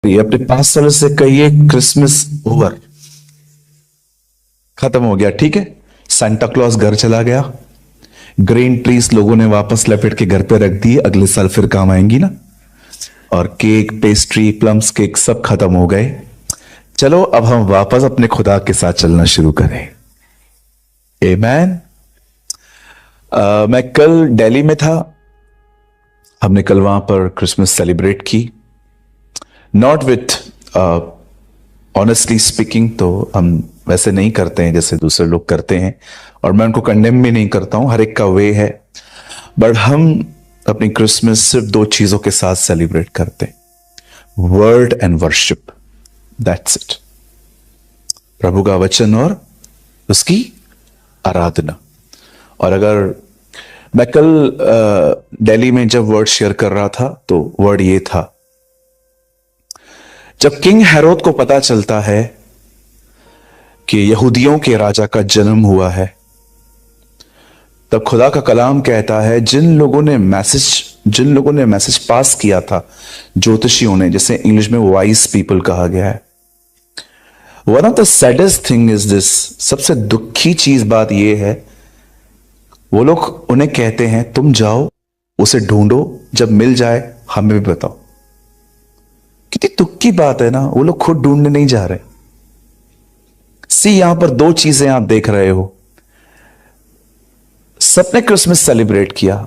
ये अपने 5 साल से कहिए क्रिसमस ओवर, खत्म हो गया। ठीक है, सांता क्लॉज घर चला गया, ग्रीन ट्रीज लोगों ने वापस लपेट के घर पे रख दिए, अगले साल फिर काम आएंगी ना। और केक, पेस्ट्री, प्लम्स केक सब खत्म हो गए। चलो अब हम वापस अपने खुदा के साथ चलना शुरू करें। आमेन। मैं कल दिल्ली में था, हमने कल वहां पर क्रिसमस सेलिब्रेट की। नॉट विथ ऑनेस्टली स्पीकिंग, तो हम वैसे नहीं करते हैं जैसे दूसरे लोग करते हैं, और मैं उनको कंडेम भी नहीं करता हूं, हर एक का वे है। बट हम अपनी क्रिसमस सिर्फ 2 चीजों के साथ सेलिब्रेट करते हैं, word and worship, that's it. प्रभु का वचन और उसकी आराधना। और अगर मैं कल दिल्ली में जब वर्ड शेयर कर रहा था तो वर्ड ये था, जब किंग हेरोद को पता चलता है कि यहूदियों के राजा का जन्म हुआ है, तब खुदा का कलाम कहता है जिन लोगों ने मैसेज पास किया था, ज्योतिषियों ने, जिसे इंग्लिश में वाइज पीपल कहा गया है। One of the saddest thing is this, सबसे दुखी चीज बात यह है, वो लोग उन्हें कहते हैं तुम जाओ उसे ढूंढो, जब मिल जाए हमें भी बताओ। कितनी दुख की बात है ना, वो लोग खुद ढूंढने नहीं जा रहे। यहां पर 2 चीजें आप देख रहे हो, सबने क्रिसमस सेलिब्रेट किया,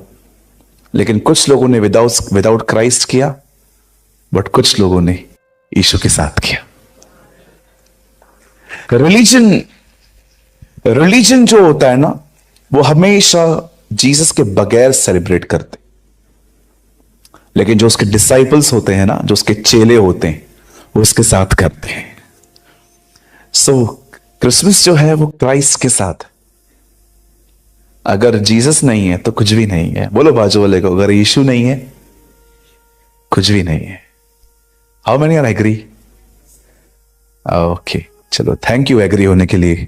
लेकिन कुछ लोगों ने विदाउट क्राइस्ट किया, बट कुछ लोगों ने यीशु के साथ किया। रिलीजन जो होता है ना, वो हमेशा जीसस के बगैर सेलिब्रेट करते, लेकिन जो उसके डिसाइपल्स होते हैं ना, जो उसके चेले होते हैं, वो उसके साथ करते हैं। सो क्रिसमस जो है वो क्राइस्ट के साथ। अगर जीसस नहीं है तो कुछ भी नहीं है। बोलो बाजू वाले को, अगर यीशु नहीं है कुछ भी नहीं है। How many are agree? Okay, चलो, थैंक यू एग्री होने के लिए।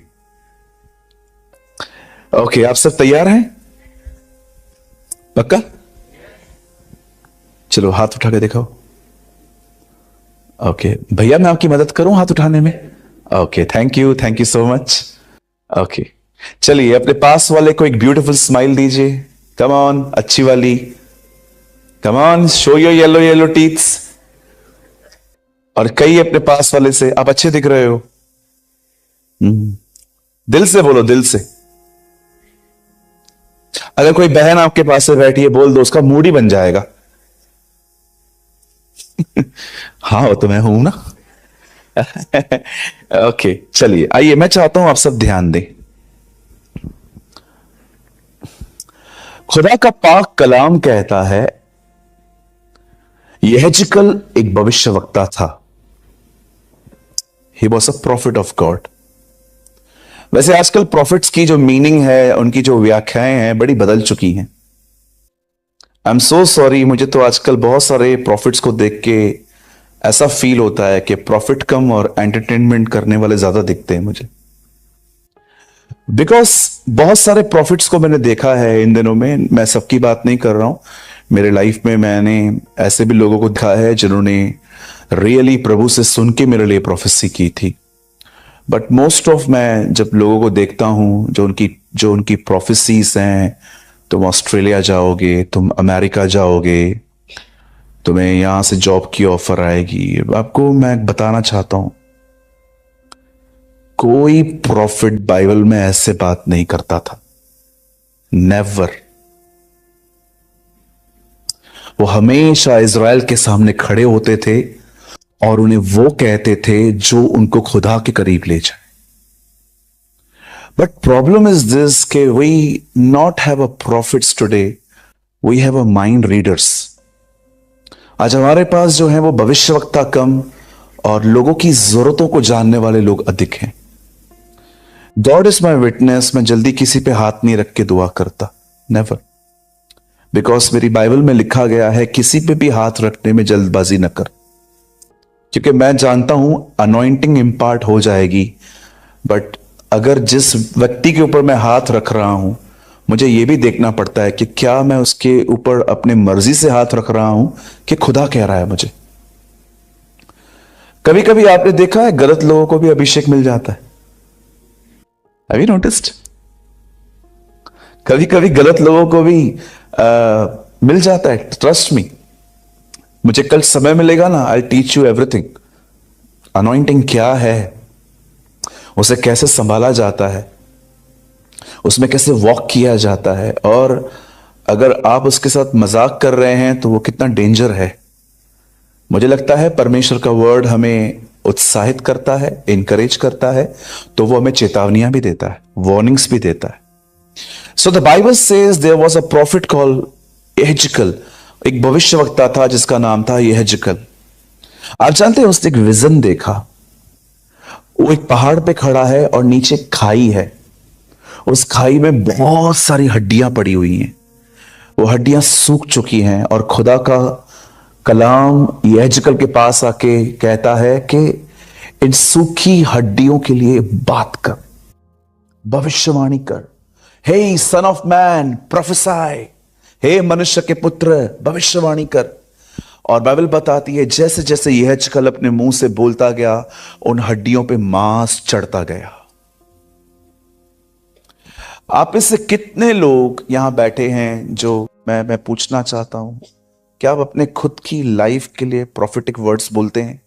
ओके, आप सब तैयार हैं? पक्का? चलो हाथ उठा के दिखाओ। ओके भैया, मैं आपकी मदद करूं हाथ उठाने में? Okay, thank you so much. Okay, चलिए अपने पास वाले को एक ब्यूटीफुल स्माइल दीजिए। कम ऑन, अच्छी वाली। Come on, show your yellow teeths. और कई अपने पास वाले से, आप अच्छे दिख रहे हो। दिल से बोलो, दिल से। अगर कोई बहन आपके पास से बैठी है, बोल दो, उसका मूड ही बन जाएगा। हाँ, वो तो मैं हूं ना। ओके, चलिए आइए, मैं चाहता हूं आप सब ध्यान दें। खुदा का पाक कलाम कहता है, यहेजकल एक भविष्यवक्ता था। He was a profit of God. वैसे आजकल प्रॉफिट्स की जो मीनिंग है, उनकी जो व्याख्याएं हैं, बड़ी बदल चुकी हैं। आई एम सो सॉरी, मुझे तो आजकल बहुत सारे प्रॉफिट्स को देख के ऐसा फील होता है कि प्रॉफिट कम और एंटरटेनमेंट करने वाले ज्यादा दिखते हैं मुझे। बिकॉज बहुत सारे प्रॉफिट्स को मैंने देखा है इन दिनों में। मैं सबकी बात नहीं कर रहा हूं, मेरे लाइफ में मैंने ऐसे भी लोगों को देखा है जिन्होंने रियली प्रभु से सुन के मेरे लिए प्रोफेसी की थी। बट मोस्ट ऑफ, मैं जब लोगों को देखता हूं जो उनकी प्रोफेसीज हैं, तुम ऑस्ट्रेलिया जाओगे, तुम अमेरिका जाओगे, तुम्हें यहां से जॉब की ऑफर आएगी, आपको मैं बताना चाहता हूं, कोई प्रॉफिट बाइबल में ऐसे बात नहीं करता था। नेवर। वो हमेशा इज़राइल के सामने खड़े होते थे और उन्हें वो कहते थे जो उनको खुदा के करीब ले जाए। बट प्रॉब्लम इज दिस के we not have a profits today, we have a mind readers. आज हमारे पास जो है वो भविष्यवक्ता कम और लोगों की जरूरतों को जानने वाले लोग अधिक हैं। गॉड इज माई विटनेस, मैं जल्दी किसी पे हाथ नहीं रख के दुआ करता, नेवर। बिकॉज मेरी बाइबल में लिखा गया है, किसी पे भी हाथ रखने में जल्दबाजी न कर, क्योंकि मैं जानता हूं अनॉइंटिंग इंपार्ट हो जाएगी। बट अगर जिस व्यक्ति के ऊपर मैं हाथ रख रहा हूं, मुझे यह भी देखना पड़ता है कि क्या मैं उसके ऊपर अपने मर्जी से हाथ रख रहा हूं कि खुदा कह रहा है मुझे। कभी कभी आपने देखा है गलत लोगों को भी अभिषेक मिल जाता है। Have you noticed? कभी कभी गलत लोगों को भी मिल जाता है। ट्रस्ट मी, मुझे कल समय मिलेगा ना, I teach you everything. Anointing क्या है, उसे कैसे संभाला जाता है, उसमें कैसे वॉक किया जाता है, और अगर आप उसके साथ मजाक कर रहे हैं तो वो कितना डेंजर है। मुझे लगता है परमेश्वर का वर्ड हमें उत्साहित करता है, इनकरेज करता है, तो वो हमें चेतावनियां भी देता है, वार्निंग्स भी देता है। So the Bible says there was a prophet called यहेजकेल। एक भविष्यवक्ता था जिसका नाम था यहेजकेल। आप जानते हैं उसने एक विजन देखा। वो एक पहाड़ पे खड़ा है और नीचे खाई है। उस खाई में बहुत सारी हड्डियां पड़ी हुई हैं। वो हड्डियां सूख चुकी हैं और खुदा का कलाम यहेजकेल के पास आके कहता है कि इन सूखी हड्डियों के लिए बात कर, भविष्यवाणी कर। हे सन ऑफ मैन प्रोफेसाई, हे मनुष्य के पुत्र भविष्यवाणी कर। और बाइबल बताती है जैसे जैसे यहेजकेल अपने मुंह से बोलता गया, उन हड्डियों पे मांस चढ़ता गया। आप में से कितने लोग यहां बैठे हैं जो मैं पूछना चाहता हूं, क्या आप अपने खुद की लाइफ के लिए प्रॉफिटिक वर्ड्स बोलते हैं?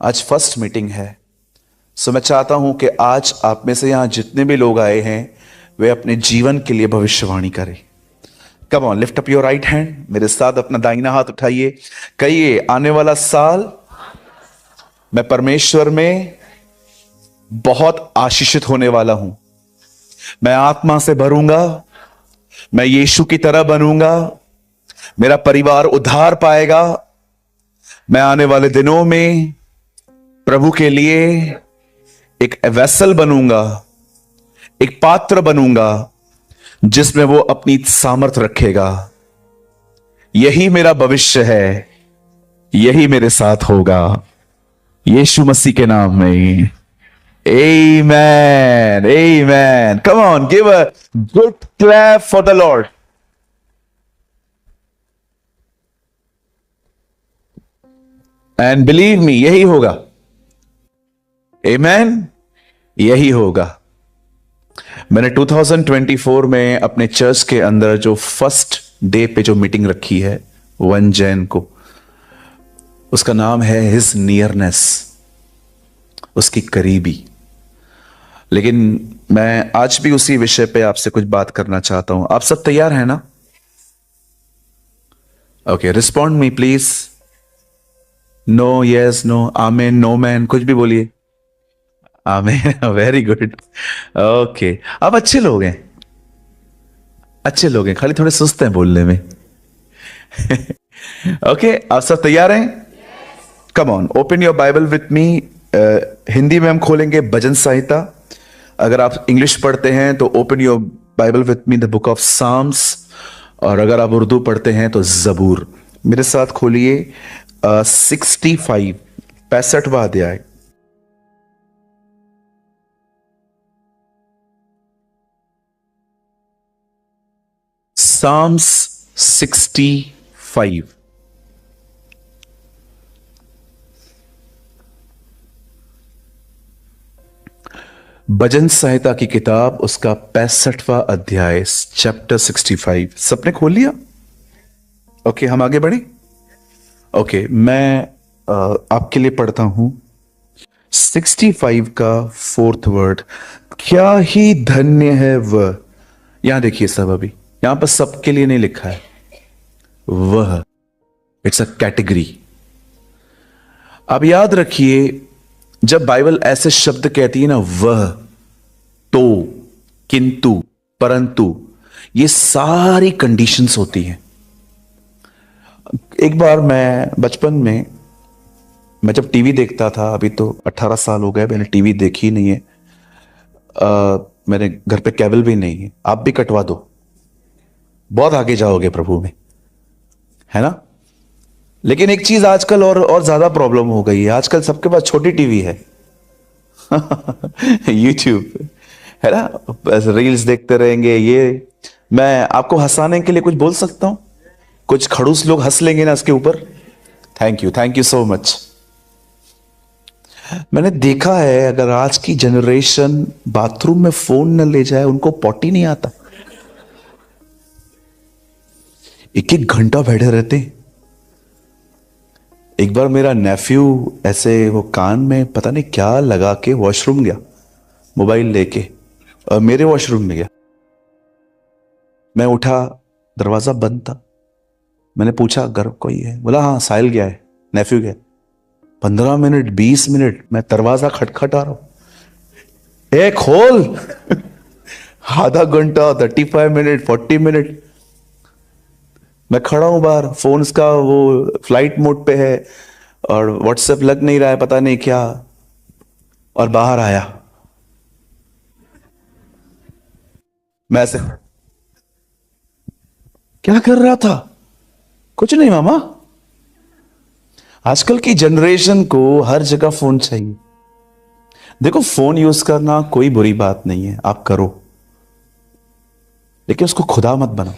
आज फर्स्ट मीटिंग है, सो मैं चाहता हूं कि आज आप में से यहां जितने भी लोग आए हैं वे अपने जीवन के लिए भविष्यवाणी करें। Come on, lift up your right hand. मेरे साथ अपना दाहिना हाथ उठाइए। कहिए, आने वाला साल मैं परमेश्वर में बहुत आशीषित होने वाला हूं। मैं आत्मा से भरूंगा, मैं यीशु की तरह बनूंगा, मेरा परिवार उद्धार पाएगा। मैं आने वाले दिनों में प्रभु के लिए एक वेसल बनूंगा, एक पात्र बनूंगा जिसमें वो अपनी सामर्थ रखेगा। यही मेरा भविष्य है, यही मेरे साथ होगा, यीशु मसीह के नाम में। Amen. Amen. Come on, give a good clap for the Lord. And believe me, यही होगा। Amen. यही होगा। मैंने 2024 में अपने चर्च के अंदर जो फर्स्ट डे पे जो मीटिंग रखी है 1 जैन को, उसका नाम है हिज नियरनेस, उसकी करीबी। लेकिन मैं आज भी उसी विषय पे आपसे कुछ बात करना चाहता हूं। आप सब तैयार हैं ना? Okay, respond me please. No, yes, no, amen, no man, कुछ भी बोलिए। आमेन। Very good. ओके, आप अच्छे लोग हैं, अच्छे लोग हैं, खाली थोड़े सुस्त हैं बोलने में। ओके, आप सब तैयार हैं? Come on, open your Bible with मी। हिंदी में हम खोलेंगे भजन संहिता। अगर आप इंग्लिश पढ़ते हैं तो open your Bible with me the book of Psalms, और अगर आप उर्दू पढ़ते हैं तो जबूर। मेरे साथ खोलिए 65, 65वां अध्याय। साम्स 65। भजन संहिता की किताब, उसका 65वां अध्याय, चैप्टर 65। सबने खोल लिया? ओके, हम आगे बढ़े। ओके, मैं आपके लिए पढ़ता हूं 65 का 4th वर्ड। क्या ही धन्य है वह। यहां देखिए सब, अभी यहां पर सबके लिए नहीं लिखा है, वह, इट्स अ कैटेगरी। अब याद रखिए, जब बाइबल ऐसे शब्द कहती है ना, वह, तो, किंतु, परंतु, ये सारी कंडीशंस होती हैं। एक बार मैं बचपन में, मैं जब टीवी देखता था, अभी तो 18 साल हो गए, मैंने टीवी देखी नहीं है। मेरे घर पे केबल भी नहीं है। आप भी कटवा दो, बहुत आगे जाओगे प्रभु में, है ना? लेकिन एक चीज आजकल और ज्यादा प्रॉब्लम हो गई है। आजकल सबके पास छोटी टीवी है। यूट्यूब है ना, बस रील्स देखते रहेंगे। ये मैं आपको हंसाने के लिए कुछ बोल सकता हूं, कुछ खड़ूस लोग हंस लेंगे ना इसके ऊपर। Thank you so much. मैंने देखा है अगर आज की जनरेशन बाथरूम में फोन न ले जाए उनको पॉटी नहीं आता। एक एक घंटा बैठे रहते। एक बार मेरा नेफ्यू ऐसे वो कान में पता नहीं क्या लगा के वॉशरूम गया मोबाइल लेके, और मेरे वॉशरूम में गया। मैं उठा, दरवाजा बंद था। मैंने पूछा घर कोई है? बोला हाँ साहिल गया है, नेफ्यू गया। 15 मिनट 20 मिनट मैं दरवाजा खटखटा रहा हूं, ए खोल। आधा घंटा 35 मिनट 40 मिनट मैं खड़ा हूं बाहर, फोन का वो फ्लाइट मोड पे है और व्हाट्सएप लग नहीं रहा है, पता नहीं क्या। और बाहर आया, मैं ऐसे क्या कर रहा था? कुछ नहीं मामा। आजकल की जनरेशन को हर जगह फोन चाहिए। देखो फोन यूज करना कोई बुरी बात नहीं है, आप करो, लेकिन उसको खुदा मत बनाओ।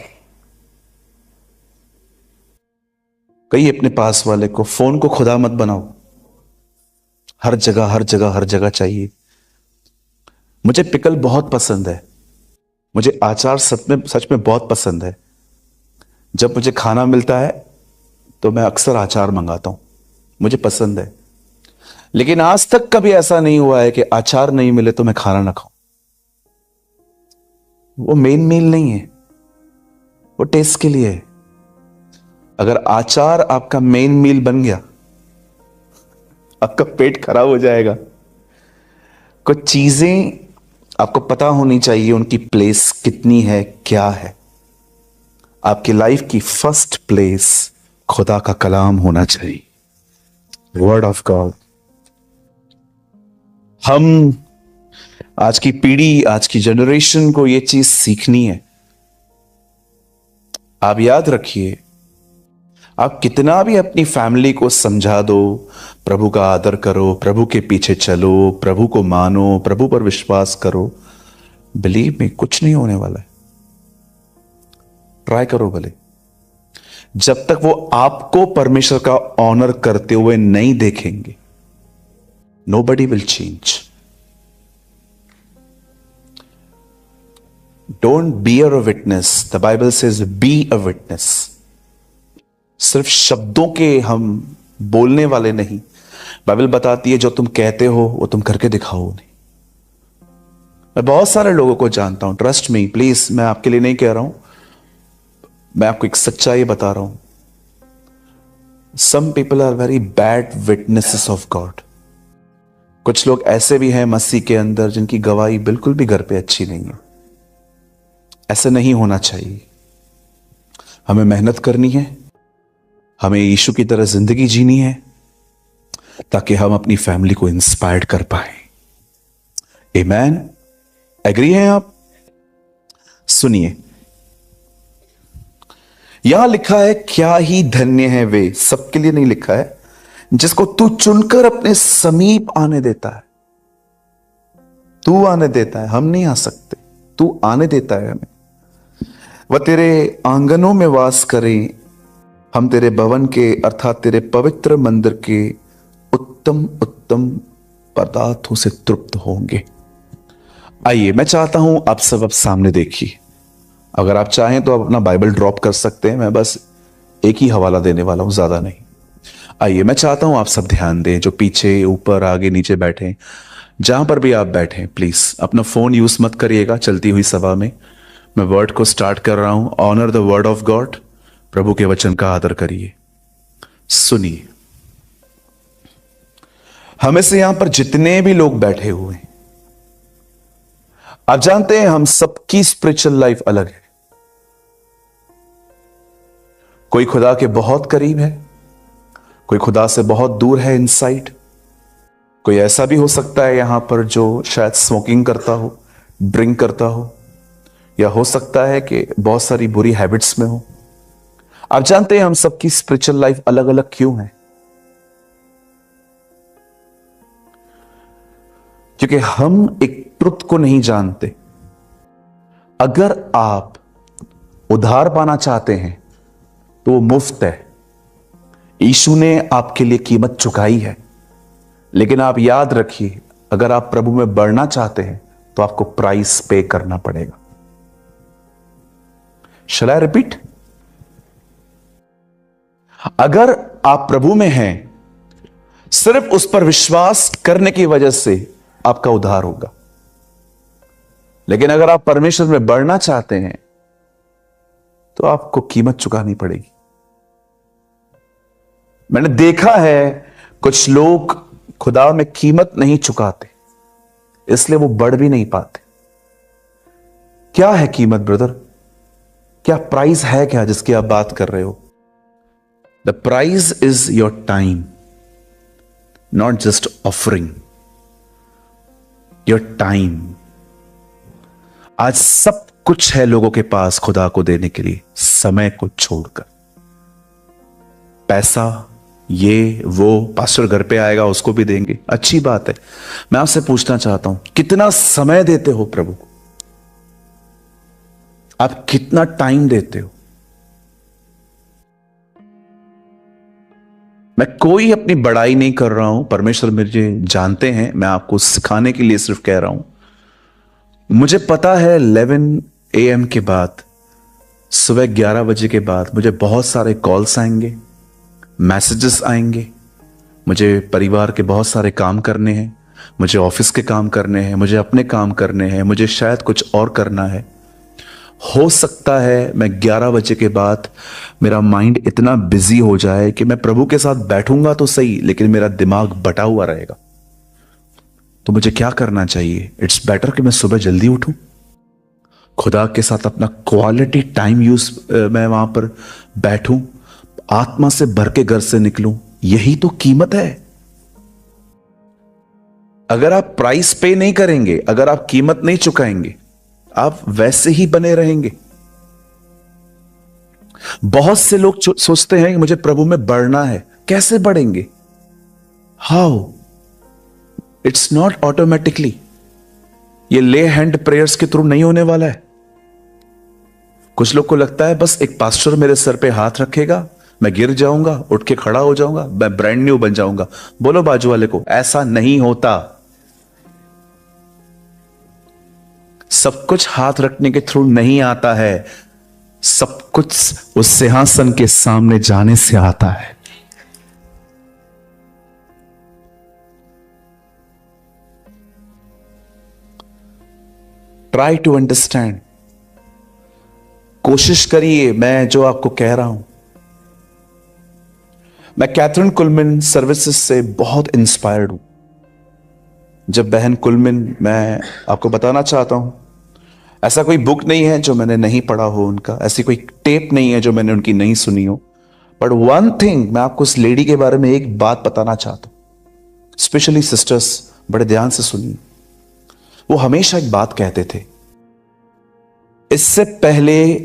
कही अपने पास वाले को फोन को खुदा मत बनाओ। हर जगह हर जगह हर जगह चाहिए। मुझे पिकल बहुत पसंद है, मुझे अचार सच में बहुत पसंद है। जब मुझे खाना मिलता है तो मैं अक्सर अचार मंगाता हूं, मुझे पसंद है। लेकिन आज तक कभी ऐसा नहीं हुआ है कि अचार नहीं मिले तो मैं खाना ना खाऊं। वो मेन मील नहीं है, वो टेस्ट के लिए है। अगर अचार आपका मेन मील बन गया, आपका पेट खराब हो जाएगा। कुछ चीजें आपको पता होनी चाहिए, उनकी प्लेस कितनी है, क्या है। आपकी लाइफ की फर्स्ट प्लेस खुदा का कलाम होना चाहिए, वर्ड ऑफ गॉड। हम आज की पीढ़ी, आज की जनरेशन को यह चीज सीखनी है। आप याद रखिए, आप कितना भी अपनी फैमिली को समझा दो, प्रभु का आदर करो, प्रभु के पीछे चलो, प्रभु को मानो, प्रभु पर विश्वास करो, बिलीव में कुछ नहीं होने वाला है। ट्राई करो भले। जब तक वो आपको परमेश्वर का ऑनर करते हुए नहीं देखेंगे, nobody will change. Don't be a witness, the Bible says be a witness. सिर्फ शब्दों के हम बोलने वाले नहीं, बाइबल बताती है जो तुम कहते हो वो तुम करके दिखाओ नहीं। मैं बहुत सारे लोगों को जानता हूं, ट्रस्ट मी प्लीज, मैं आपके लिए नहीं कह रहा हूं, मैं आपको एक सच्चाई बता रहा हूं। Some people are very bad witnesses of God. कुछ लोग ऐसे भी हैं मसीह के अंदर जिनकी गवाही बिल्कुल भी घर पे अच्छी नहीं है। ऐसे नहीं होना चाहिए। हमें मेहनत करनी है, हमें यीशु की तरह जिंदगी जीनी है, ताकि हम अपनी फैमिली को इंस्पायर कर पाए। आमेन। एग्री हैं आप? सुनिए, यहां लिखा है, क्या ही धन्य है वे, सबके लिए नहीं लिखा है, जिसको तू चुनकर अपने समीप आने देता है। तू आने देता है, हम नहीं आ सकते, तू आने देता है हमें। वह तेरे आंगनों में वास करें, हम तेरे भवन के अर्थात तेरे पवित्र मंदिर के उत्तम उत्तम पदार्थों से तृप्त होंगे। आइए, मैं चाहता हूं आप सब अब सामने देखिए। अगर आप चाहें तो आप अपना बाइबल ड्रॉप कर सकते हैं, मैं बस एक ही हवाला देने वाला हूं, ज्यादा नहीं। आइए, मैं चाहता हूं आप सब ध्यान दें, जो पीछे ऊपर आगे नीचे बैठे, जहां पर भी आप बैठे, प्लीज अपना फोन यूज मत करिएगा चलती हुई सभा में। मैं वर्ड को स्टार्ट कर रहा हूं। Honour the word of God, प्रभु के वचन का आदर करिए। सुनिए, हमें से यहां पर जितने भी लोग बैठे हुए हैं, आप जानते हैं हम सबकी स्पिरिचुअल लाइफ अलग है। कोई खुदा के बहुत करीब है, कोई खुदा से बहुत दूर है इनसाइड। कोई ऐसा भी हो सकता है यहां पर जो शायद स्मोकिंग करता हो, ड्रिंक करता हो, या हो सकता है कि बहुत सारी बुरी हैबिट्स में हो। आप जानते हैं हम सबकी स्पिरिचुअल लाइफ अलग अलग क्यों है? क्योंकि हम एक ट्रुथ को नहीं जानते। अगर आप उधार पाना चाहते हैं तो वो मुफ्त है। यीशु ने आपके लिए कीमत चुकाई है। लेकिन आप याद रखिए, अगर आप प्रभु में बढ़ना चाहते हैं तो आपको प्राइस पे करना पड़ेगा। शैल आई रिपीट? अगर आप प्रभु में हैं, सिर्फ उस पर विश्वास करने की वजह से आपका उद्धार होगा। लेकिन अगर आप परमेश्वर में बढ़ना चाहते हैं तो आपको कीमत चुकानी पड़ेगी। मैंने देखा है कुछ लोग खुदा में कीमत नहीं चुकाते, इसलिए वो बढ़ भी नहीं पाते। क्या है कीमत ब्रदर? क्या प्राइस है क्या जिसकी आप बात कर रहे हो? The price is your time, not just offering, your time. आज सब कुछ है लोगों के पास खुदा को देने के लिए, समय को छोड़कर। पैसा, ये वो, पास्टर घर पे आएगा उसको भी देंगे, अच्छी बात है। मैं आपसे पूछना चाहता हूं, कितना समय देते हो प्रभु को? आप कितना टाइम देते हो? मैं कोई अपनी बड़ाई नहीं कर रहा हूं, परमेश्वर मुझे जानते हैं, मैं आपको सिखाने के लिए सिर्फ कह रहा हूं। मुझे पता है 11 AM के बाद, सुबह 11 बजे के बाद मुझे बहुत सारे कॉल्स आएंगे, मैसेजेस आएंगे। मुझे परिवार के बहुत सारे काम करने हैं, मुझे ऑफिस के काम करने हैं, मुझे अपने काम करने हैं, मुझे शायद कुछ और करना है। हो सकता है मैं 11 बजे के बाद मेरा माइंड इतना बिजी हो जाए कि मैं प्रभु के साथ बैठूंगा तो सही, लेकिन मेरा दिमाग बटा हुआ रहेगा। तो मुझे क्या करना चाहिए? इट्स बेटर कि मैं सुबह जल्दी उठूं, खुदा के साथ अपना क्वालिटी टाइम मैं वहां पर बैठूं, आत्मा से भर के घर से निकलूं। यही तो कीमत है। अगर आप प्राइस पे नहीं करेंगे, अगर आप कीमत नहीं चुकाएंगे, आप वैसे ही बने रहेंगे। बहुत से लोग सोचते हैं कि मुझे प्रभु में बढ़ना है। कैसे बढ़ेंगे? हाउ? It's not automatically. ये ले हैंड प्रेयर्स के थ्रू नहीं होने वाला है। कुछ लोग को लगता है बस एक पास्टर मेरे सर पे हाथ रखेगा, मैं गिर जाऊंगा, उठ के खड़ा हो जाऊंगा, मैं ब्रांड न्यू बन जाऊंगा। बोलो बाजू वाले को, ऐसा नहीं होता। सब कुछ हाथ रखने के थ्रू नहीं आता है, सब कुछ उस सिंहासन के सामने जाने से आता है। Try to understand. कोशिश करिए, मैं जो आपको कह रहा हूं। मैं कैथरीन कुलमिन सर्विसेज से बहुत इंस्पायर्ड हूं। जब बहन कुलमिन, मैं आपको बताना चाहता हूं, ऐसा कोई बुक नहीं है जो मैंने नहीं पढ़ा हो उनका, ऐसी कोई टेप नहीं है जो मैंने उनकी नहीं सुनी हो। बट वन थिंग, मैं आपको उस लेडी के बारे में एक बात बताना चाहता हूं, स्पेशली सिस्टर्स बड़े ध्यान से सुनिए। वो हमेशा एक बात कहते थे, इससे पहले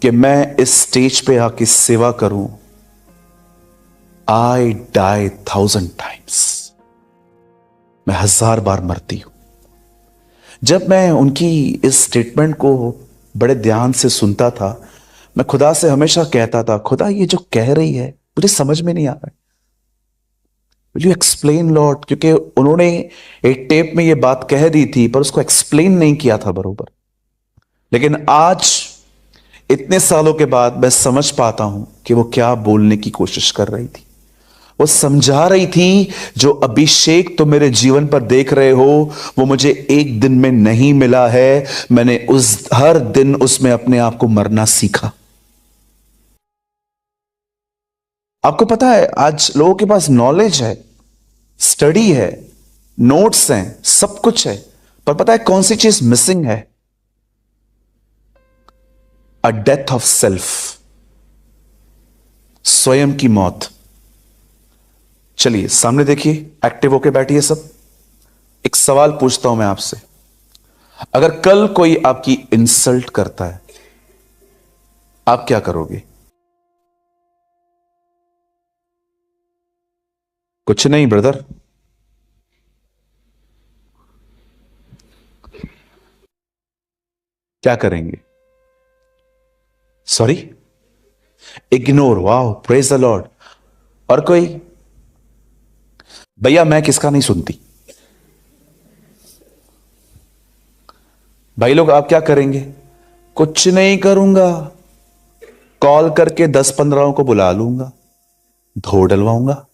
कि मैं इस स्टेज पे आके सेवा करूं, आई डाई 1000 टाइम्स। मैं 1000 बार मरती हूं। जब मैं उनकी इस स्टेटमेंट को बड़े ध्यान से सुनता था, मैं खुदा से हमेशा कहता था, खुदा ये जो कह रही है मुझे समझ में नहीं आ रहा है, विल यू एक्सप्लेन लॉर्ड? क्योंकि उन्होंने एक टेप में ये बात कह दी थी पर उसको एक्सप्लेन नहीं किया था बरोबर। लेकिन आज इतने सालों के बाद मैं समझ पाता हूं कि वो क्या बोलने की कोशिश कर रही थी। वो समझा रही थी, जो अभिषेक तो मेरे जीवन पर देख रहे हो, वो मुझे एक दिन में नहीं मिला है। मैंने उस हर दिन उसमें अपने आप को मरना सीखा। आपको पता है, आज लोगों के पास नॉलेज है, स्टडी है, नोट्स हैं, सब कुछ है, पर पता है कौन सी चीज मिसिंग है? अ डेथ ऑफ सेल्फ, स्वयं की मौत। चलिए सामने देखिए, एक्टिव होके बैठिए सब। एक सवाल पूछता हूं मैं आपसे, अगर कल कोई आपकी इंसल्ट करता है, आप क्या करोगे? कुछ नहीं ब्रदर। क्या करेंगे? Sorry, ignore. Wow, praise the Lord. और कोई? भैया मैं किसका नहीं सुनती। भाई लोग आप क्या करेंगे? कुछ नहीं करूंगा, कॉल करके 10-15 को बुला लूंगा, धो डलवाऊंगा।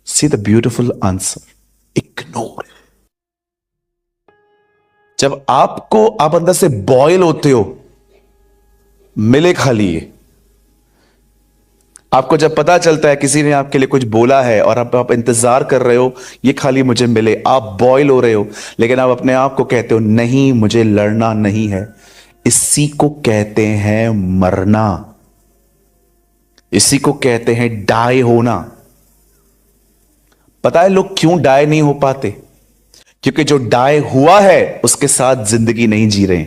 See the beautiful answer, ignore. जब आपको आप अंदर से बॉयल होते हो, मिले खाली ये। आपको जब पता चलता है किसी ने आपके लिए कुछ बोला है और आप इंतजार कर रहे हो ये खाली मुझे मिले, आप बॉयल हो रहे हो, लेकिन आप अपने आप को कहते हो नहीं मुझे लड़ना नहीं है। इसी को कहते हैं मरना, इसी को कहते हैं डाई होना। पता है लोग क्यों डाई नहीं हो पाते? क्योंकि जो डाई हुआ है उसके साथ जिंदगी नहीं जी रहे।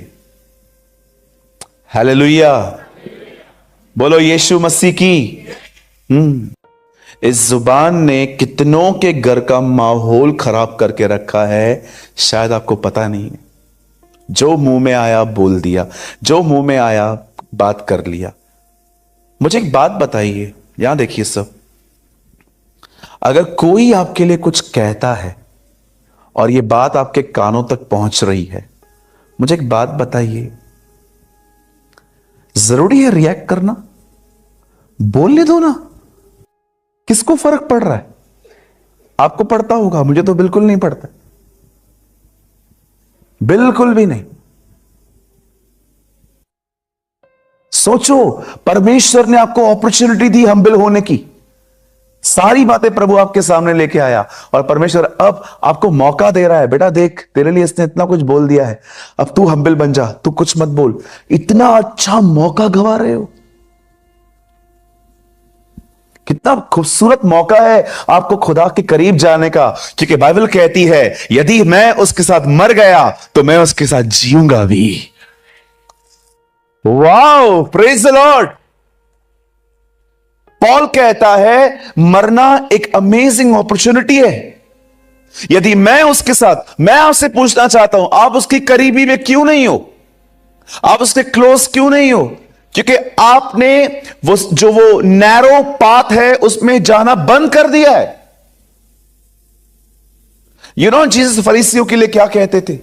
हालेलुया, बोलो यीशु मसीह की। इस जुबान ने कितनों के घर का माहौल खराब करके रखा है, शायद आपको पता नहीं है। जो मुंह में आया बोल दिया, जो मुंह में आया बात कर लिया। मुझे एक बात बताइए, यहां देखिए सब, अगर कोई आपके लिए कुछ कहता है और यह बात आपके कानों तक पहुंच रही है, मुझे एक बात बताइए, जरूरी है रिएक्ट करना? बोलने दो ना, किसको फर्क पड़ रहा है? आपको पड़ता होगा, मुझे तो बिल्कुल नहीं पड़ता, बिल्कुल भी नहीं। सोचो, परमेश्वर ने आपको अपॉर्चुनिटी दी हम्बल होने की, सारी बातें प्रभु आपके सामने लेके आया और परमेश्वर अब आपको मौका दे रहा है, बेटा देख तेरे लिए इसने इतना कुछ बोल दिया है, अब तू हम्बल बन जा, तू कुछ मत बोल। इतना अच्छा मौका गवा रहे हो। कितना खूबसूरत मौका है आपको खुदा के करीब जाने का, क्योंकि बाइबल कहती है यदि मैं उसके साथ मर गया तो मैं उसके साथ जीऊंगा भी। Wow, praise the Lord. Paul कहता है मरना एक अमेजिंग अपॉर्चुनिटी है। यदि मैं उसके साथ, मैं आपसे पूछना चाहता हूं, आप उसकी करीबी में क्यों नहीं हो? आप उसके क्लोज क्यों नहीं हो? क्योंकि आपने वो नैरो पाथ है उसमें जाना बंद कर दिया है। यू नो जीसस फरीसियों के लिए क्या कहते थे?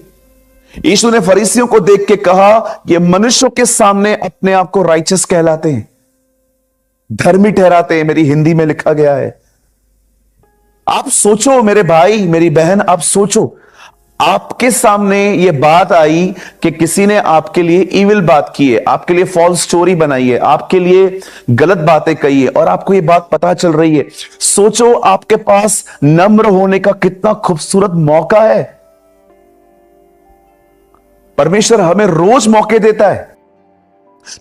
यीशु ने फरीसियों को देख के कहा ये मनुष्यों के सामने अपने आप को राइचस कहलाते हैं, धर्मी ठहराते हैं, मेरी हिंदी में लिखा गया है। आप सोचो मेरे भाई मेरी बहन, आप सोचो, आपके सामने यह बात आई कि किसी ने आपके लिए इविल बात की है, आपके लिए फॉल्स स्टोरी बनाई है, आपके लिए गलत बातें कही है और आपको यह बात पता चल रही है। सोचो आपके पास नम्र होने का कितना खूबसूरत मौका है। परमेश्वर हमें रोज मौके देता है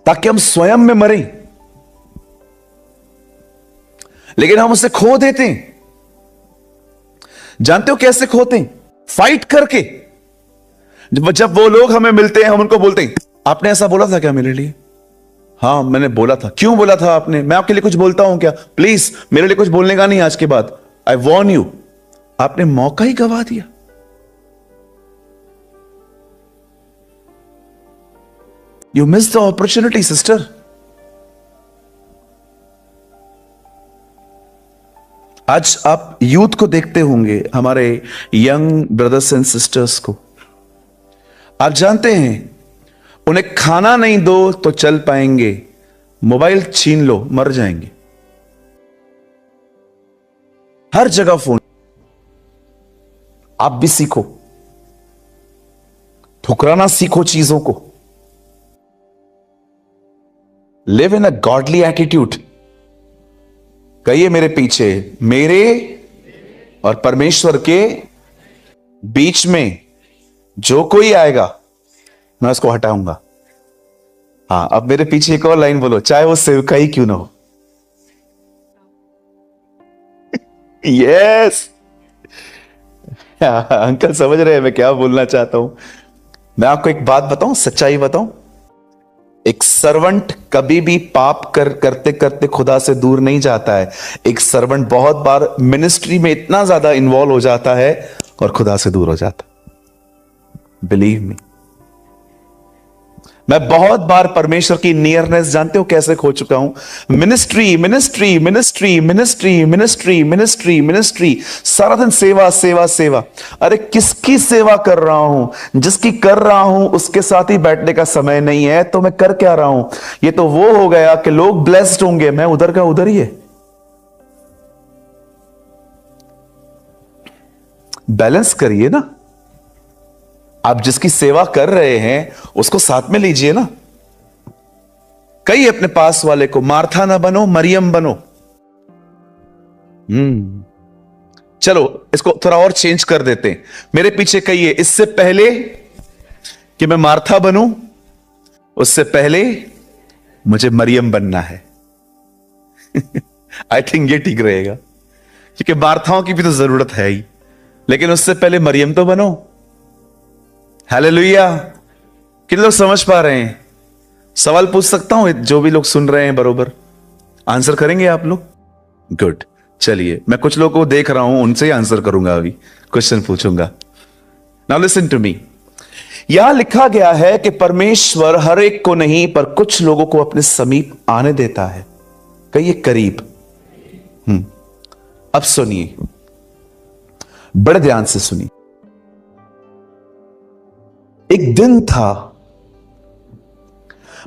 ताकि हम स्वयं में मरें, लेकिन हम उसे खो देते हैं। जानते हो कैसे खोते हैं? फाइट करके। जब वो लोग हमें मिलते हैं हम उनको बोलते हैं आपने ऐसा बोला था क्या मेरे लिए? हां मैंने बोला था। क्यों बोला था आपने? मैं आपके लिए कुछ बोलता हूं क्या? प्लीज मेरे लिए कुछ बोलने का नहीं आज के बाद, आई वॉर्न यू। आपने मौका ही गवा दिया। You miss the opportunity sister. आज आप यूथ को देखते होंगे, हमारे यंग ब्रदर्स एंड सिस्टर्स को, आप जानते हैं उन्हें खाना नहीं दो तो चल पाएंगे, मोबाइल छीन लो मर जाएंगे। हर जगह फोन। आप भी सीखो, ठुकराना सीखो चीजों को। Live in a godly attitude. कहिए मेरे पीछे, मेरे और परमेश्वर के बीच में जो कोई आएगा मैं उसको हटाऊंगा। हां अब मेरे पीछे एक और लाइन बोलो, चाहे वो सेवका ही क्यों ना हो। यस अंकल समझ रहे हैं मैं क्या बोलना चाहता हूं। मैं आपको एक बात बताऊं, सच्चाई बताऊं, एक सर्वेंट कभी भी पाप करते करते खुदा से दूर नहीं जाता है। एक सर्वेंट बहुत बार मिनिस्ट्री में इतना ज्यादा इन्वॉल्व हो जाता है और खुदा से दूर हो जाता। बिलीव मी, मैं बहुत बार परमेश्वर की नियरनेस जानते हो कैसे खो चुका हूं। Ministry ministry ministry ministry ministry ministry ministry, सारा दिन सेवा सेवा सेवा। अरे किसकी सेवा कर रहा हूं? जिसकी कर रहा हूं उसके साथ ही बैठने का समय नहीं है, तो मैं कर क्या रहा हूं? ये तो वो हो गया कि लोग ब्लेस्ड होंगे, मैं उधर का उधर ही है। बैलेंस करिए ना। आप जिसकी सेवा कर रहे हैं उसको साथ में लीजिए ना। कई अपने पास वाले को मार्था ना बनो, मरियम बनो। चलो इसको थोड़ा और चेंज कर देते हैं। मेरे पीछे कहिए, इससे पहले कि मैं मार्था बनूं, उससे पहले मुझे मरियम बनना है। आई थिंक ये ठीक रहेगा, क्योंकि मार्थाओं की भी तो जरूरत है ही, लेकिन उससे पहले मरियम तो बनो। हालेलुया। कितने लोग समझ पा रहे हैं? सवाल पूछ सकता हूं? जो भी लोग सुन रहे हैं बरोबर आंसर करेंगे आप लोग? गुड। चलिए, मैं कुछ लोगों को देख रहा हूं, उनसे ही आंसर करूंगा, अभी क्वेश्चन पूछूंगा। Now listen to me. यहां लिखा गया है कि परमेश्वर हर एक को नहीं पर कुछ लोगों को अपने समीप आने देता है। कहिए करीब। अब सुनिए, बड़े ध्यान से सुनिए। एक दिन था,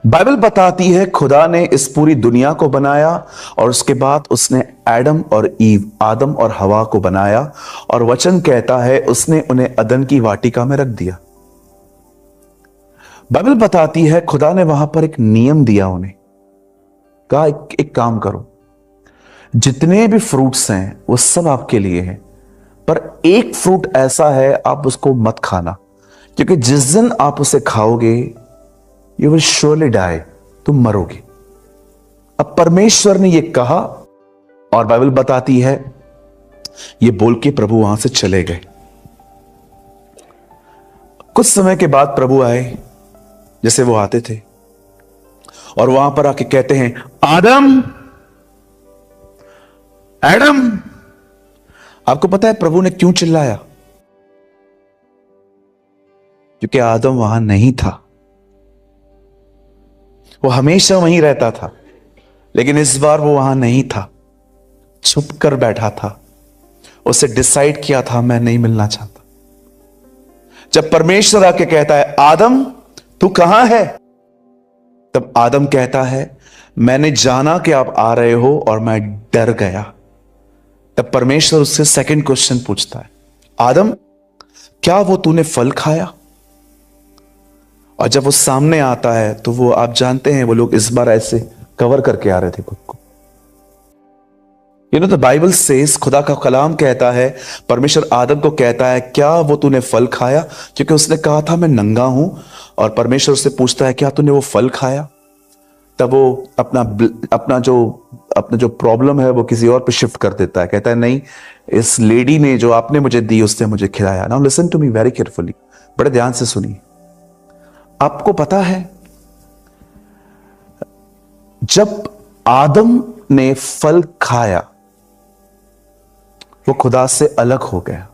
बाइबल बताती है खुदा ने इस पूरी दुनिया को बनाया और उसके बाद उसने एडम और ईव, आदम और हवा को बनाया, और वचन कहता है उसने उन्हें अदन की वाटिका में रख दिया। बाइबल बताती है खुदा ने वहां पर एक नियम दिया उन्हें, कहा एक काम करो, जितने भी फ्रूट्स हैं वो सब आपके लिए हैं, पर एक फ्रूट ऐसा है आप उसको मत खाना, क्योंकि जिस दिन आप उसे खाओगे यू विल श्योरली डाई, तुम मरोगे। अब परमेश्वर ने यह कहा और बाइबल बताती है ये बोल के प्रभु वहां से चले गए। कुछ समय के बाद प्रभु आए, जैसे वो आते थे, और वहां पर आके कहते हैं, आदम, एडम। आपको पता है प्रभु ने क्यों चिल्लाया? क्योंकि आदम वहां नहीं था। वो हमेशा वहीं रहता था, लेकिन इस बार वो वहां नहीं था, छुप कर बैठा था। उसे डिसाइड किया था मैं नहीं मिलना चाहता। जब परमेश्वर आके कहता है आदम तू कहां है, तब आदम कहता है मैंने जाना कि आप आ रहे हो और मैं डर गया। तब परमेश्वर उससे सेकंड क्वेश्चन पूछता है, आदम क्या वो तूने फल खाया? और जब वो सामने आता है तो वो, आप जानते हैं, वो लोग इस बार ऐसे कवर करके आ रहे थे खुद को। द बाइबल सेज, खुदा का कलाम कहता है, परमेश्वर आदम को कहता है क्या वो तूने फल खाया? क्योंकि उसने कहा था मैं नंगा हूं, और परमेश्वर उससे पूछता है क्या तूने वो फल खाया? तब वो अपना जो प्रॉब्लम है वो किसी और पे शिफ्ट कर देता है, कहता है नहीं, इस लेडी ने जो आपने मुझे दी उसने मुझे खिलाया। Now listen to me very carefully, बड़े ध्यान से सुनिए। आपको पता है जब आदम ने फल खाया वो खुदा से अलग हो गया,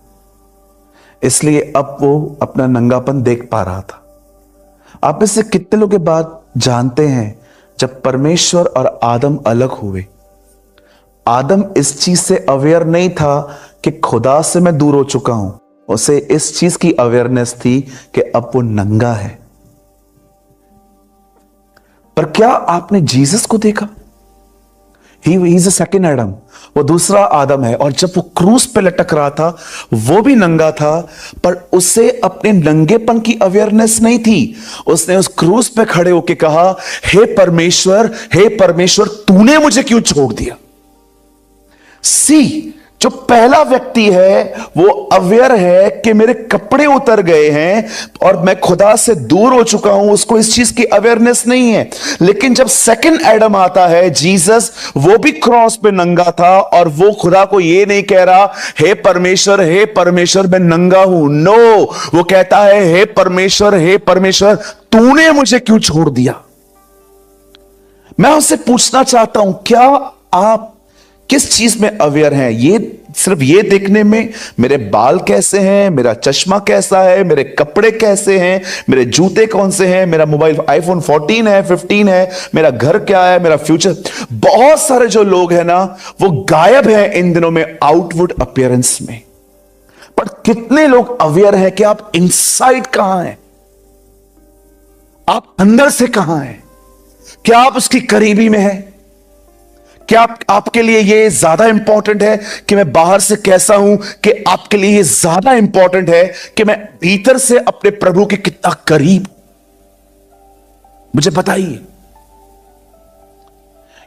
इसलिए अब वो अपना नंगापन देख पा रहा था। आप में से कितने लोग ये बात जानते हैं, जब परमेश्वर और आदम अलग हुए, आदम इस चीज से अवेयर नहीं था कि खुदा से मैं दूर हो चुका हूं। उसे इस चीज की अवेयरनेस थी कि अब वो नंगा है। पर क्या आपने जीसस को देखा? He is a second Adam, वो दूसरा आदम है। और जब वो क्रूस पे लटक रहा था वो भी नंगा था, पर उसे अपने नंगेपन की अवेयरनेस नहीं थी। उसने उस क्रूस पे खड़े होकर कहा, हे परमेश्वर तूने मुझे क्यों छोड़ दिया? सी, जो पहला व्यक्ति है वो अवेयर है कि मेरे कपड़े उतर गए हैं और मैं खुदा से दूर हो चुका हूं, उसको इस चीज की अवेयरनेस नहीं है। लेकिन जब सेकंड एडम आता है जीसस, वो भी क्रॉस पे नंगा था और वो खुदा को ये नहीं कह रहा हे परमेश्वर मैं नंगा हूं। नो, वो कहता है हे परमेश्वर तूने मुझे क्यों छोड़ दिया? मैं उससे पूछना चाहता हूं, क्या आप किस चीज में अवेयर हैं? ये सिर्फ ये देखने में मेरे बाल कैसे हैं, मेरा चश्मा कैसा है, मेरे कपड़े कैसे हैं, मेरे जूते कौन से हैं, मेरा मोबाइल आईफोन 14 है, 15 है, मेरा घर क्या है, मेरा फ्यूचर। बहुत सारे जो लोग हैं ना, वो गायब हैं इन दिनों में आउटवर्ड अपीयरेंस में। पर कितने लोग अवेयर हैं कि आप इनसाइड कहां हैं, आप अंदर से कहां हैं? क्या आप उसकी करीबी में हैं? क्या आपके लिए ये ज्यादा इंपॉर्टेंट है कि मैं बाहर से कैसा हूं, कि आपके लिए ये ज्यादा इंपॉर्टेंट है कि मैं भीतर से अपने प्रभु के कितना करीब? मुझे बताइए।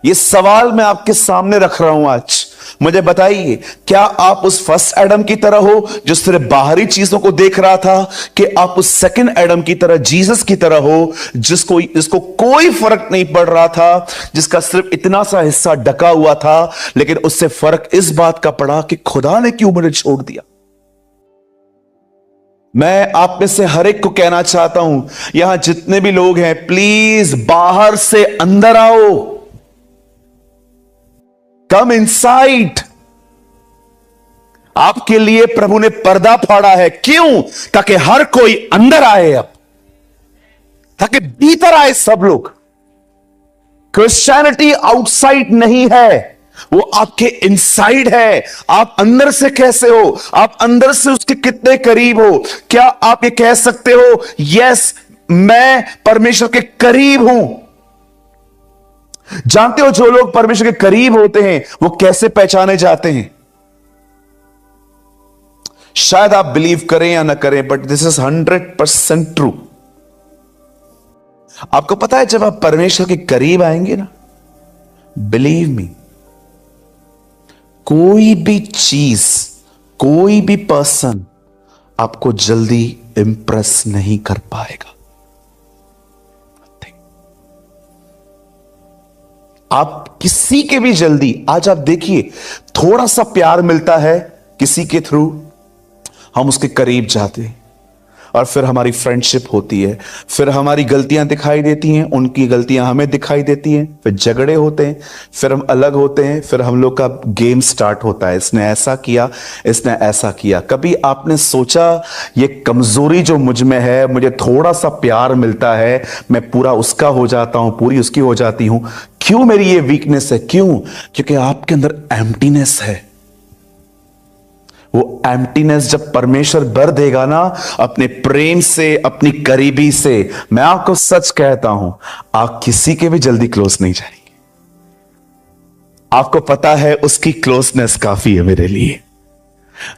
ये सवाल मैं आपके सामने रख रहा हूं आज। मुझे बताइए, क्या आप उस फर्स्ट एडम की तरह हो जो सिर्फ बाहरी चीजों को देख रहा था, कि आप उस सेकंड एडम की तरह, जीसस की तरह हो, जिसको कोई फर्क नहीं पड़ रहा था, जिसका सिर्फ इतना सा हिस्सा ढका हुआ था, लेकिन उससे फर्क इस बात का पड़ा कि खुदा ने क्यों मुझे छोड़ दिया? मैं आप में से हर एक को कहना चाहता हूं, यहां जितने भी लोग हैं, प्लीज बाहर से अंदर आओ। Come inside. आपके लिए प्रभु ने पर्दा फाड़ा है। क्यों? ताकि हर कोई अंदर आए, अब ताकि भीतर आए सब लोग। क्रिश्चियनिटी आउटसाइड नहीं है, वो आपके इनसाइड है। आप अंदर से कैसे हो, आप अंदर से उसके कितने करीब हो? क्या आप ये कह सकते हो, यस मैं परमेश्वर के करीब हूं? जानते हो जो लोग परमेश्वर के करीब होते हैं वो कैसे पहचाने जाते हैं? शायद आप बिलीव करें या ना करें, बट दिस इज 100% ट्रू। आपको पता है, जब आप परमेश्वर के करीब आएंगे ना, बिलीव मी, कोई भी चीज, कोई भी पर्सन आपको जल्दी इंप्रेस नहीं कर पाएगा। आप किसी के भी जल्दी, आज आप देखिए, थोड़ा सा प्यार मिलता है किसी के थ्रू, हम उसके करीब जाते हैं, और फिर हमारी फ्रेंडशिप होती है, फिर हमारी गलतियां दिखाई देती हैं, उनकी गलतियां हमें दिखाई देती हैं, फिर झगड़े होते हैं, फिर हम अलग होते हैं, फिर हम लोग का गेम स्टार्ट होता है, इसने ऐसा किया, इसने ऐसा किया। कभी आपने सोचा ये कमजोरी जो मुझ में है, मुझे थोड़ा सा प्यार मिलता है, मैं पूरा उसका हो जाता हूं, पूरी उसकी हो जाती हूं? क्यों मेरी ये वीकनेस है? क्यों? क्योंकि आपके अंदर एम्प्टीनेस है। वो एम्प्टीनेस जब परमेश्वर भर देगा ना, अपने प्रेम से, अपनी करीबी से, मैं आपको सच कहता हूं, आप किसी के भी जल्दी क्लोज नहीं जाएंगे। आपको पता है उसकी क्लोजनेस काफी है मेरे लिए।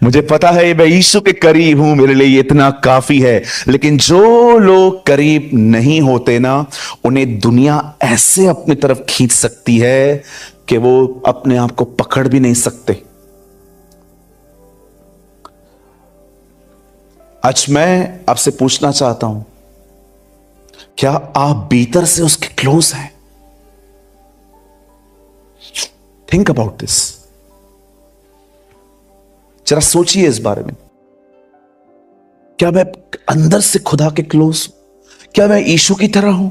मुझे पता है मैं यीशु के करीब हूं, मेरे लिए इतना काफी है। लेकिन जो लोग करीब नहीं होते ना, उन्हें दुनिया ऐसे अपनी तरफ खींच सकती है कि वो अपने आप को पकड़ भी नहीं सकते। आज मैं आपसे पूछना चाहता हूं, क्या आप भीतर से उसके क्लोज हैं? Think about this. जरा सोचिए इस बारे में। क्या मैं अंदर से खुदा के क्लोज हूं? क्या मैं यीशु की तरह हूं,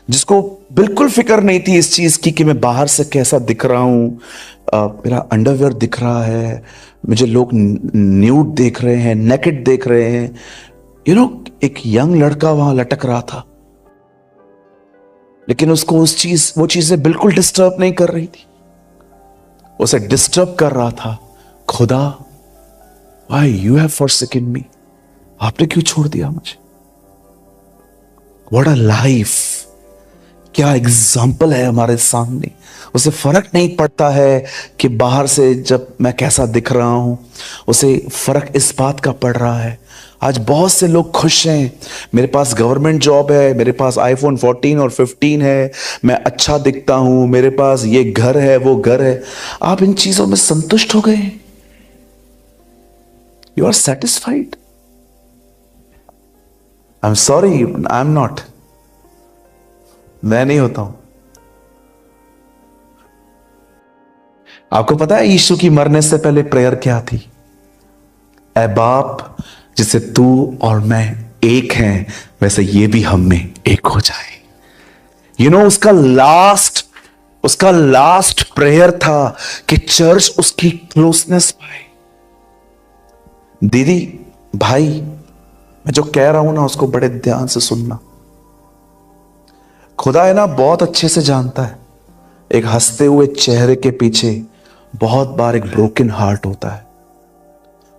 जिसको बिल्कुल फिक्र नहीं थी इस चीज की कि मैं बाहर से कैसा दिख रहा हूं, मेरा अंडरवेयर दिख रहा है, मुझे लोग न्यूड देख रहे हैं, नेकेड देख रहे हैं। एक यंग लड़का वहां लटक रहा था, लेकिन उसको वो चीजें बिल्कुल डिस्टर्ब नहीं कर रही थी। उसे डिस्टर्ब कर रहा था, खुदा, व्हाई यू हैव फॉरसेकन मी? आपने क्यों छोड़ दिया मुझे? What a life! क्या एग्जाम्पल है हमारे सामने। उसे फर्क नहीं पड़ता है कि बाहर से जब मैं कैसा दिख रहा हूं, उसे फर्क इस बात का पड़ रहा है। आज बहुत से लोग खुश हैं, मेरे पास गवर्नमेंट जॉब है, मेरे पास आईफोन 14 और 15 है, मैं अच्छा दिखता हूं, मेरे पास ये घर है, वो घर है। आप इन चीजों में संतुष्ट हो गए? You are satisfied? I am sorry, I am not. मैं नहीं होता हूं। आपको पता है यीशु की मरने से पहले प्रेयर क्या थी? ऐ बाप, जिससे तू और मैं एक हैं, वैसे ये भी हम में एक हो जाए। उसका लास्ट प्रेयर था कि चर्च उसकी क्लोजनेस पाए। दीदी, भाई, मैं जो कह रहा हूं ना उसको बड़े ध्यान से सुनना। खुदा है ना बहुत अच्छे से जानता है, एक हंसते हुए चेहरे के पीछे बहुत बार एक ब्रोकन हार्ट होता है।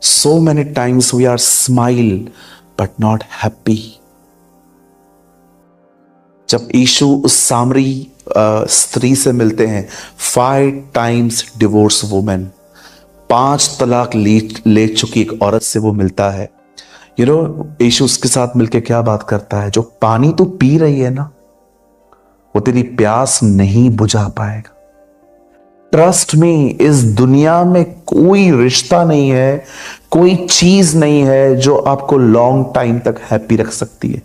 So many times we are smile but not happy. जब यीशु उस सामरी स्त्री से मिलते हैं, 5 टाइम्स डिवोर्स वुमेन, 5 तलाक ले चुकी एक औरत से वो मिलता है। यीशु उसके साथ मिलके क्या बात करता है, जो पानी तू पी रही है ना, वो तेरी प्यास नहीं बुझा पाएगा। ट्रस्ट मी, इस दुनिया में कोई रिश्ता नहीं है, कोई चीज नहीं है जो आपको लॉन्ग टाइम तक हैप्पी रख सकती है।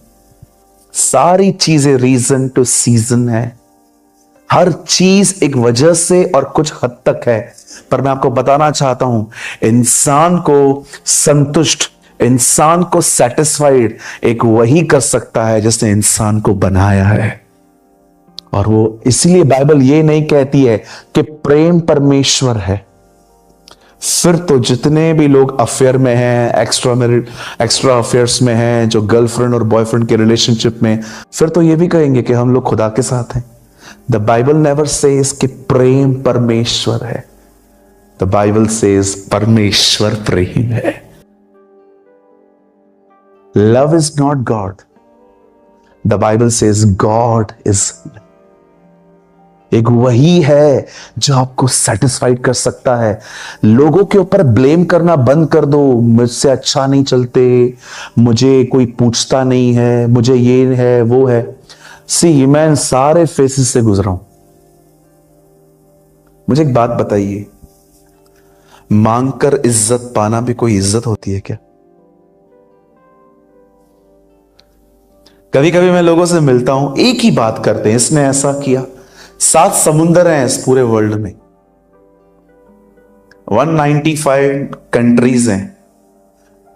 सारी चीजें रीजन टू सीजन है, हर चीज एक वजह से और कुछ हद तक है। पर मैं आपको बताना चाहता हूं, इंसान को संतुष्ट, इंसान को सेटिस्फाइड एक वही कर सकता है जिसने इंसान को बनाया है। और वो इसीलिए बाइबल ये नहीं कहती है कि प्रेम परमेश्वर है। फिर तो जितने भी लोग अफेयर में हैं, एक्स्ट्रा अफेयर्स में हैं, जो गर्लफ्रेंड और बॉयफ्रेंड के रिलेशनशिप में, फिर तो ये भी कहेंगे कि हम लोग खुदा के साथ हैं। द बाइबल नेवर सेज कि प्रेम परमेश्वर है। द बाइबल सेज परमेश्वर प्रेम है। Love is not God, the Bible says God is. एक वही है जो आपको सेटिस्फाइड कर सकता है। लोगों के ऊपर ब्लेम करना बंद कर दो, मुझसे अच्छा नहीं चलते, मुझे कोई पूछता नहीं है, मुझे ये है वो है। सी, मैं इन सारे फेसेस से गुजरा हूं। मुझे एक बात बताइए, मांगकर इज्जत पाना भी कोई इज्जत होती है क्या? कभी कभी मैं लोगों से मिलता हूं, एक ही बात करते हैं, इसने ऐसा किया। 7 समुंदर हैं इस पूरे वर्ल्ड में, 195 कंट्रीज हैं,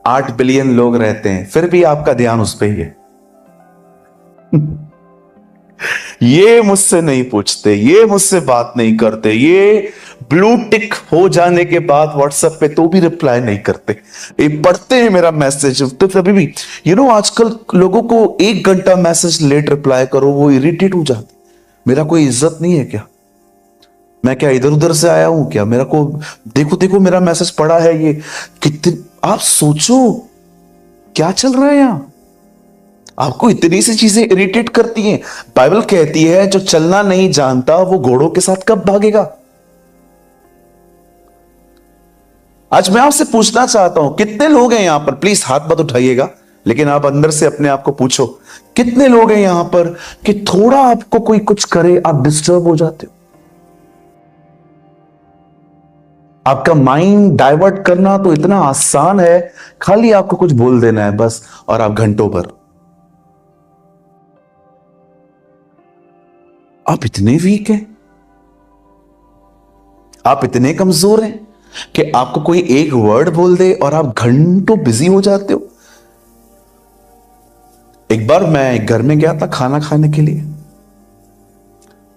8 बिलियन लोग रहते हैं, फिर भी आपका ध्यान उस पर ही है। ये मुझसे नहीं पूछते, ये मुझसे बात नहीं करते, ये ब्लू टिक हो जाने के बाद व्हाट्सएप पे तो भी रिप्लाई नहीं करते, ये पढ़ते हैं मेरा मैसेज तो कभी भी। आजकल लोगों को 1 घंटा मैसेज लेट रिप्लाई करो, वो इरिटेट हो जाते। मेरा कोई इज्जत नहीं है क्या? मैं क्या इधर उधर से आया हूं क्या? मेरा को देखो देखो मेरा मैसेज पड़ा है, ये कितने, आप सोचो क्या चल रहा है यहां। आपको इतनी सी चीजें इरिटेट करती हैं। बाइबल कहती है जो चलना नहीं जानता वो घोड़ों के साथ कब भागेगा। आज मैं आपसे पूछना चाहता हूं, कितने लोग हैं यहां पर, प्लीज हाथ मत उठाइएगा, लेकिन आप अंदर से अपने आप को पूछो, कितने लोग हैं यहां पर कि थोड़ा आपको कोई कुछ करे आप डिस्टर्ब हो जाते हो? आपका माइंड डाइवर्ट करना तो इतना आसान है, खाली आपको कुछ बोल देना है बस, और आप घंटों भर। आप इतने वीक हैं, आप इतने कमजोर हैं कि आपको कोई एक वर्ड बोल दे और आप घंटों बिजी हो जाते हो। एक बार मैं घर में गया था खाना खाने के लिए।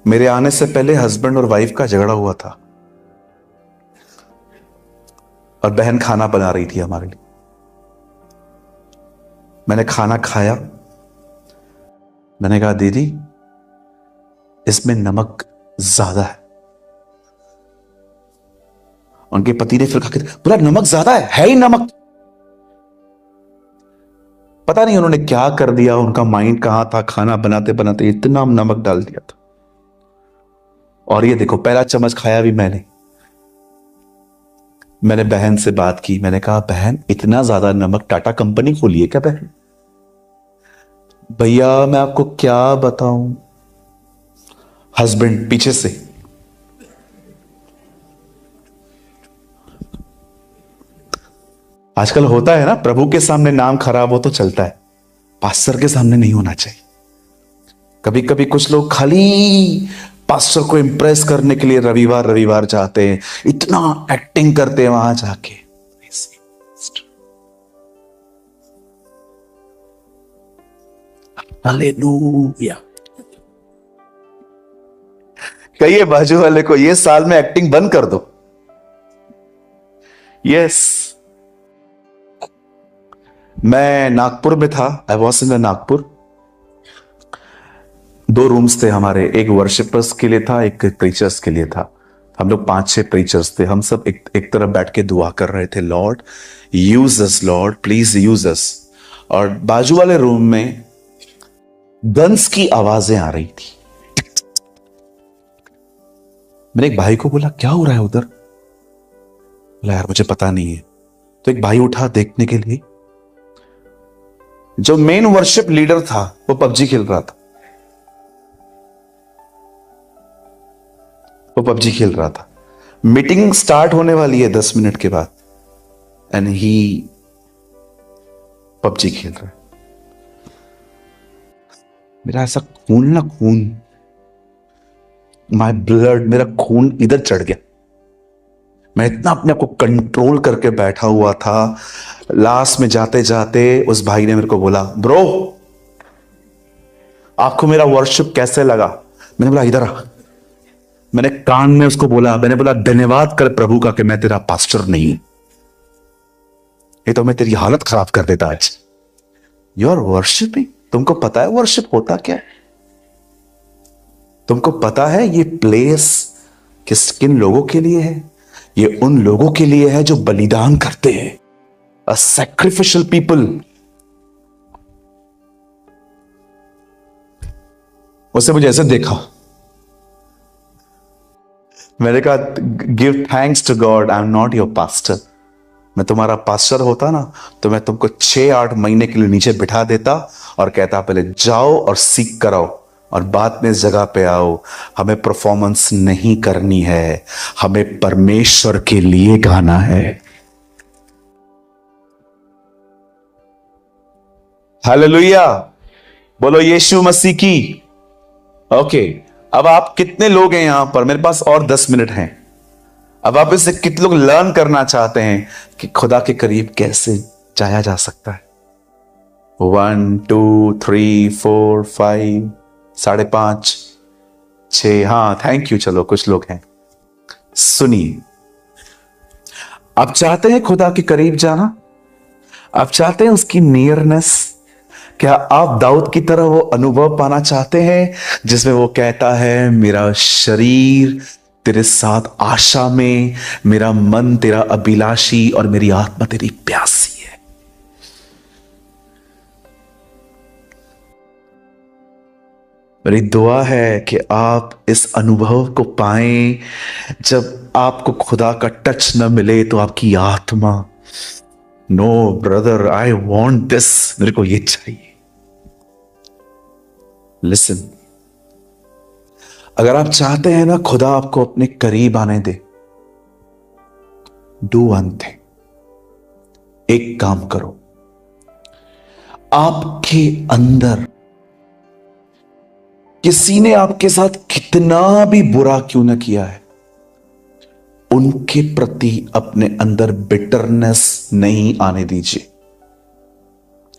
मेरे आने से पहले हस्बैंड और वाइफ का झगड़ा हुआ था और बहन खाना बना रही थी हमारे लिए। मैंने खाना खाया, मैंने कहा दीदी इसमें नमक ज्यादा है। उनके पति ने फिर कहा, बोला नमक ज्यादा है ही नमक। पता नहीं उन्होंने क्या कर दिया, उनका माइंड कहां था, खाना बनाते बनाते इतना नमक डाल दिया था। और ये देखो पहला चम्मच खाया भी मैंने बहन से बात की, मैंने कहा बहन इतना ज्यादा नमक, टाटा कंपनी खोली है क्या बहन? भैया मैं आपको क्या बताऊं। हस्बैंड पीछे से, आजकल होता है ना, प्रभु के सामने नाम खराब हो तो चलता है, पास्टर के सामने नहीं होना चाहिए। कभी कभी कुछ लोग खाली पास्टर को इंप्रेस करने के लिए रविवार रविवार जाते हैं, इतना एक्टिंग करते हैं वहां जाके। हालेलुया। कहिए बाजू वाले को, ये साल में एक्टिंग बंद कर दो। यस, मैं नागपुर में था, I was in Nagpur. 2 rooms थे हमारे, एक वर्शिपर्स के लिए था, एक प्रीचर्स के लिए था। हम लोग 5-6 प्रीचर्स थे। हम सब एक तरफ बैठ के दुआ कर रहे थे, Lord use us, Lord please use us. और बाजू वाले रूम में गन्स की आवाजें आ रही थी। मैंने एक भाई को बोला क्या हो रहा है उधर? बोला यार मुझे पता नहीं है। तो एक भाई उठा देखने के लिए। जो मेन वर्शिप लीडर था वो पबजी खेल रहा था। वो पबजी खेल रहा था। मीटिंग स्टार्ट होने वाली है 10 मिनट के बाद, एंड ही पबजी खेल रहा है। मेरा ऐसा खून ना खून, माय ब्लड, मेरा खून इधर चढ़ गया। मैं इतना अपने आप को कंट्रोल करके बैठा हुआ था। लास्ट में जाते जाते उस भाई ने मेरे को बोला, ब्रो आपको मेरा वर्शिप कैसे लगा? मैंने बोला इधर आ। मैंने कान में उसको बोला, मैंने बोला धन्यवाद कर प्रभु का कि मैं तेरा पास्टर नहीं हूं, ये तो मैं तेरी हालत खराब कर देता आज। You are worshipping. तुमको पता है वर्शिप होता क्या है? तुमको पता है ये प्लेस किन लोगों के लिए है? ये उन लोगों के लिए है जो बलिदान करते हैं, अ सैक्रिफिशियल पीपल। उसने मुझे ऐसे देखा। मैंने कहा give thanks to God, I am not your pastor. मैं तुम्हारा पास्टर होता ना तो मैं तुमको 6-8 महीने के लिए नीचे बिठा देता और कहता पहले जाओ और सीख कराओ और बाद में इस जगह पे आओ। हमें परफॉर्मेंस नहीं करनी है, हमें परमेश्वर के लिए गाना है। हालेलुया, बोलो यीशु मसीह की। ओके, अब आप कितने लोग हैं यहां पर? मेरे पास और 10 मिनट हैं। अब आप इससे कितने लोग लर्न करना चाहते हैं कि खुदा के करीब कैसे जाया जा सकता है? 1 2 3 4 5 5.5 6। हाँ थैंक यू। चलो कुछ लोग हैं। सुनिए, आप चाहते हैं खुदा के करीब जाना? आप चाहते हैं उसकी नियरनेस? क्या आप दाऊद की तरह वो अनुभव पाना चाहते हैं जिसमें वो कहता है मेरा शरीर तेरे साथ आशा में, मेरा मन तेरा अभिलाषी और मेरी आत्मा तेरी प्यासी है? मेरी दुआ है कि आप इस अनुभव को पाएं। जब आपको खुदा का टच न मिले तो आपकी आत्मा, no brother I want this, मेरे को ये चाहिए। लिसन, अगर आप चाहते हैं ना खुदा आपको अपने करीब आने दे, डू वन थिंग, एक काम करो। आपके अंदर किसी ने आपके साथ कितना भी बुरा क्यों ना किया है, उनके प्रति अपने अंदर बिटरनेस नहीं आने दीजिए,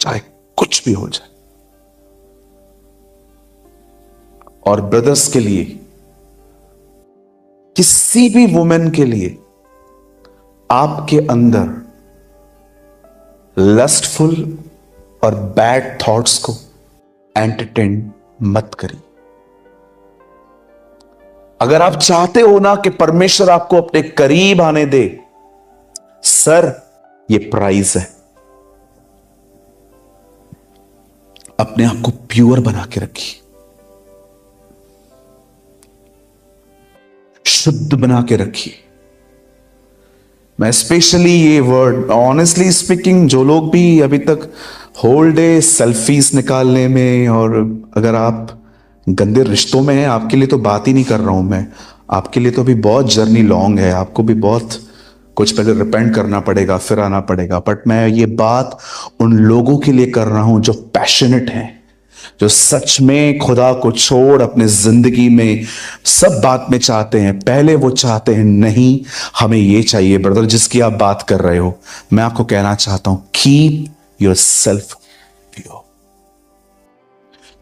चाहे कुछ भी हो जाए। और ब्रदर्स के लिए, किसी भी वुमेन के लिए, आपके अंदर लस्टफुल और बैड थॉट्स को एंटरटेन मत करिए। अगर आप चाहते हो ना कि परमेश्वर आपको अपने करीब आने दे, सर ये प्राइज है। अपने आप को प्योर बना के रखिए, शुद्ध बना के रखिए। मैं स्पेशली ये वर्ड, ऑनेस्टली स्पीकिंग, जो लोग भी अभी तक होल डे सेल्फीज निकालने में, और अगर आप गंदे रिश्तों में हैं, आपके लिए तो बात ही नहीं कर रहा हूं मैं। आपके लिए तो अभी बहुत जर्नी लॉन्ग है, आपको भी बहुत कुछ पहले रिपेंट करना पड़ेगा, फिर आना पड़ेगा। बट मैं ये बात उन लोगों के लिए कर रहा हूं जो पैशनेट हैं, जो सच में खुदा को छोड़ अपने जिंदगी में सब बात में चाहते हैं। पहले वो चाहते हैं नहीं हमें ये चाहिए। ब्रदर जिसकी आप बात कर रहे हो, मैं आपको कहना चाहता हूं कीप योर सेल्फ प्योर,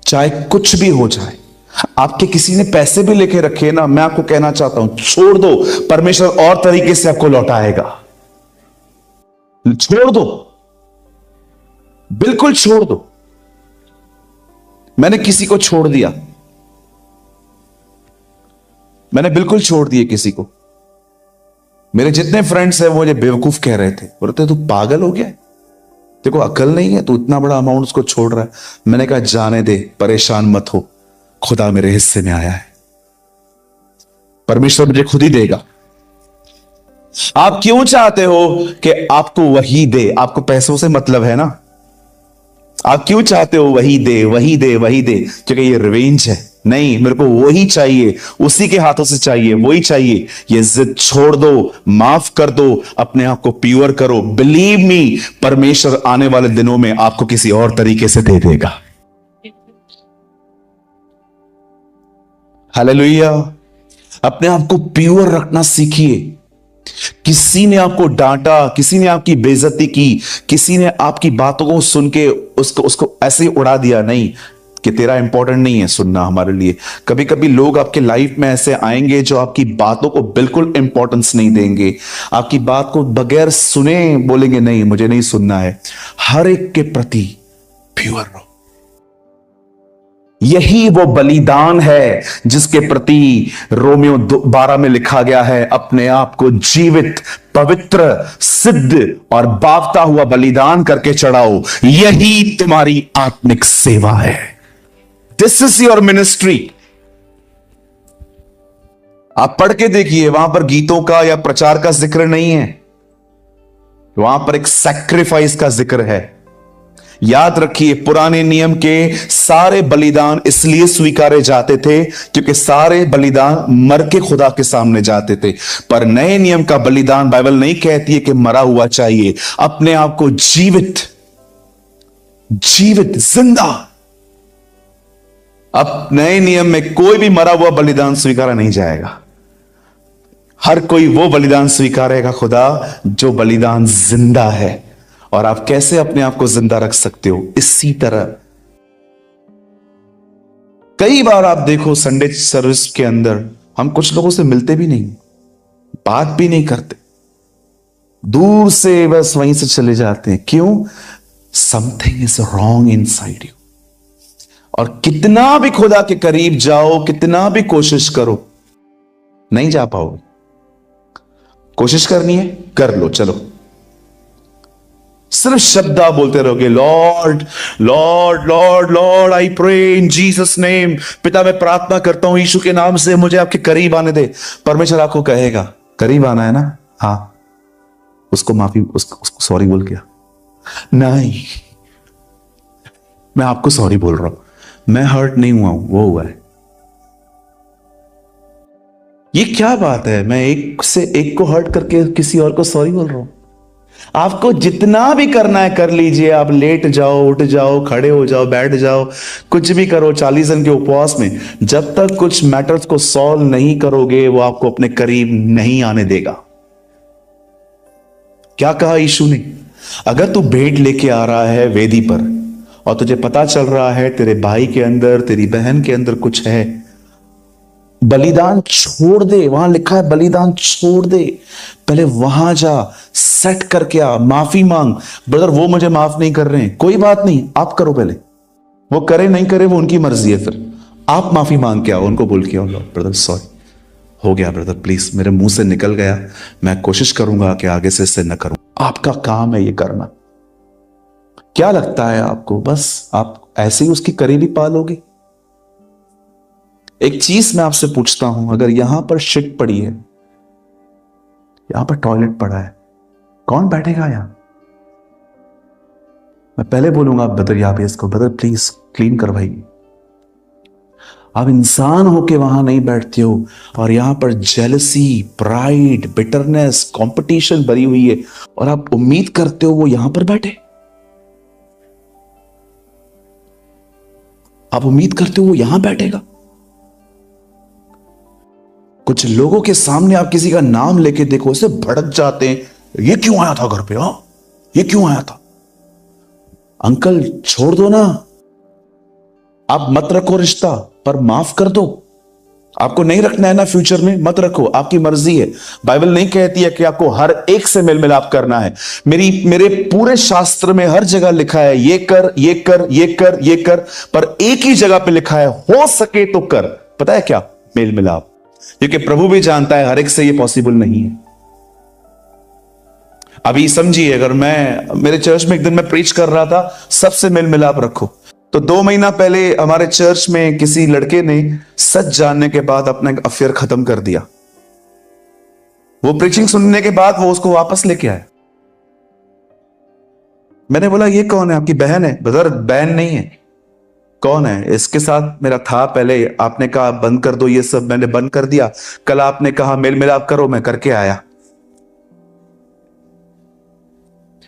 चाहे कुछ भी हो जाए। आपके किसी ने पैसे भी लेके रखे ना, मैं आपको कहना चाहता हूं छोड़ दो, परमेश्वर और तरीके से आपको लौटाएगा। छोड़ दो। बिल्कुल छोड़ दो। मैंने किसी को छोड़ दिया, मैंने बिल्कुल छोड़ दिए किसी को। मेरे जितने फ्रेंड्स हैं वो मुझे बेवकूफ कह रहे थे, बोलते तू पागल हो गया है, तेरे को अकल नहीं है, तू इतना बड़ा अमाउंट उसको छोड़ रहा है। मैंने कहा जाने दे, परेशान मत हो, खुदा मेरे हिस्से में आया है, परमेश्वर मुझे खुद ही देगा। आप क्यों चाहते हो कि आपको वही दे? आपको पैसों से मतलब है ना, आप क्यों चाहते हो वही दे वही दे वही दे? क्योंकि ये रिवेंज है। नहीं, मेरे को वही चाहिए, उसी के हाथों से चाहिए, वही चाहिए। ये जिद छोड़ दो, माफ कर दो, अपने आप को प्योर करो। बिलीव मी, परमेश्वर आने वाले दिनों में आपको किसी और तरीके से दे देगा। हालेलुया। अपने आप को प्योर रखना सीखिए। किसी ने आपको डांटा, किसी ने आपकी बेइज्जती की, किसी ने आपकी बातों को सुन के उसको उसको ऐसे ही उड़ा दिया, नहीं कि तेरा इंपॉर्टेंट नहीं है सुनना हमारे लिए। कभी कभी लोग आपके लाइफ में ऐसे आएंगे जो आपकी बातों को बिल्कुल इंपॉर्टेंस नहीं देंगे, आपकी बात को बगैर सुने बोलेंगे नहीं मुझे नहीं सुनना है। हर एक के प्रति प्योर रहो। यही वो बलिदान है जिसके प्रति रोमियो 12 में लिखा गया है, अपने आप को जीवित, पवित्र, सिद्ध और बावता हुआ बलिदान करके चढ़ाओ, यही तुम्हारी आत्मिक सेवा है। This is your ministry. आप पढ़ के देखिए, वहां पर गीतों का या प्रचार का जिक्र नहीं है, वहां पर एक सैक्रिफाइस का जिक्र है। याद रखिए, पुराने नियम के सारे बलिदान इसलिए स्वीकारे जाते थे क्योंकि सारे बलिदान मर के खुदा के सामने जाते थे। पर नए नियम का बलिदान बाइबल नहीं कहती है कि मरा हुआ चाहिए, अपने आप को जीवित, जीवित, जिंदा। अब नए नियम में कोई भी मरा हुआ बलिदान स्वीकारा नहीं जाएगा। हर कोई वो बलिदान स्वीकारेगा खुदा जो बलिदान जिंदा है। और आप कैसे अपने आप को जिंदा रख सकते हो? इसी तरह कई बार आप देखो संडे सर्विस के अंदर हम कुछ लोगों से मिलते भी नहीं, बात भी नहीं करते, दूर से बस वहीं से चले जाते हैं। क्यों? Something is wrong inside you. और कितना भी खुदा के करीब जाओ, कितना भी कोशिश करो, नहीं जा पाओगे। कोशिश करनी है, कर लो, चलो। सिर्फ शब्द आप बोलते रहोगे, Lord Lord Lord Lord I pray in Jesus name. पिता मैं प्रार्थना करता हूं यीशु के नाम से, मुझे आपके करीब आने दे। परमेश्वर आपको कहेगा करीब आना है ना, हाँ, उसको माफी, उसको सॉरी बोल के। नहीं, मैं आपको सॉरी बोल रहा हूं, मैं हर्ट नहीं हुआ हूं, वो हुआ है। ये क्या बात है? मैं एक से एक को हर्ट करके किसी और को सॉरी बोल रहा हूं। आपको जितना भी करना है कर लीजिए, आप लेट जाओ, उठ जाओ, खड़े हो जाओ, बैठ जाओ, कुछ भी करो 40 दिन के उपवास में, जब तक कुछ मैटर्स को सॉल्व नहीं करोगे वो आपको अपने करीब नहीं आने देगा। क्या कहा यीशु ने? अगर तू भेंट लेके आ रहा है वेदी पर और तुझे पता चल रहा है तेरे भाई के अंदर, तेरी बहन के अंदर कुछ है, बलिदान छोड़ दे। वहां लिखा है बलिदान छोड़ दे, पहले वहां जा, सेट करके आ, माफी मांग। ब्रदर वो मुझे माफ नहीं कर रहे हैं, कोई बात नहीं, आप करो पहले, वो करे नहीं करे वो उनकी मर्जी है। फिर आप माफी मांग के आओ, उनको बोल के आओ, ब्रदर सॉरी हो गया, ब्रदर प्लीज मेरे मुंह से निकल गया, मैं कोशिश करूंगा कि आगे से इससे न करूं। आपका काम है ये करना। क्या लगता है आपको बस आप ऐसे ही उसकी करीबी पालोगे? एक चीज मैं आपसे पूछता हूं, अगर यहां पर शिट पड़ी है, यहां पर टॉयलेट पड़ा है, कौन बैठेगा यहां? मैं पहले बोलूंगा ब्रदर यहाँ पे इसको, ब्रदर प्लीज क्लीन करवाइए। आप इंसान होके वहां नहीं बैठते हो और यहां पर जेलसी, प्राइड, बिटरनेस, कंपटीशन भरी हुई है और आप उम्मीद करते हो वो यहां पर बैठे। आप उम्मीद करते हो वो यहां बैठेगा। कुछ लोगों के सामने आप किसी का नाम लेके देखो, उसे भड़क जाते हैं, ये क्यों आया था घर पे? हाँ, ये क्यों आया था? अंकल छोड़ दो ना, आप मत रखो रिश्ता, पर माफ कर दो। आपको नहीं रखना है ना फ्यूचर में, मत रखो, आपकी मर्जी है। बाइबल नहीं कहती है कि आपको हर एक से मेल मिलाप करना है। मेरे पूरे शास्त्र में हर जगह लिखा है ये कर, ये कर, ये कर, ये कर, पर एक ही जगह पे लिखा है हो सके तो कर। पता है क्या? मेल मिलाप। क्योंकि प्रभु भी जानता है हर एक से ये पॉसिबल नहीं है। अभी समझिए, अगर मेरे चर्च में एक दिन मैं प्रीच कर रहा था, सबसे मेल मिलाप रखो, तो 2 महीना पहले हमारे चर्च में किसी लड़के ने सच जानने के बाद अपना अफेयर खत्म कर दिया। वो प्रीचिंग सुनने के बाद वो उसको वापस लेके आया। मैंने बोला ये कौन है? आपकी बहन है? ब्रदर बहन नहीं है। कौन है? इसके साथ मेरा था पहले, आपने कहा बंद कर दो ये सब, मैंने बंद कर दिया। कल आपने कहा मेल मिलाप करो, मैं करके आया।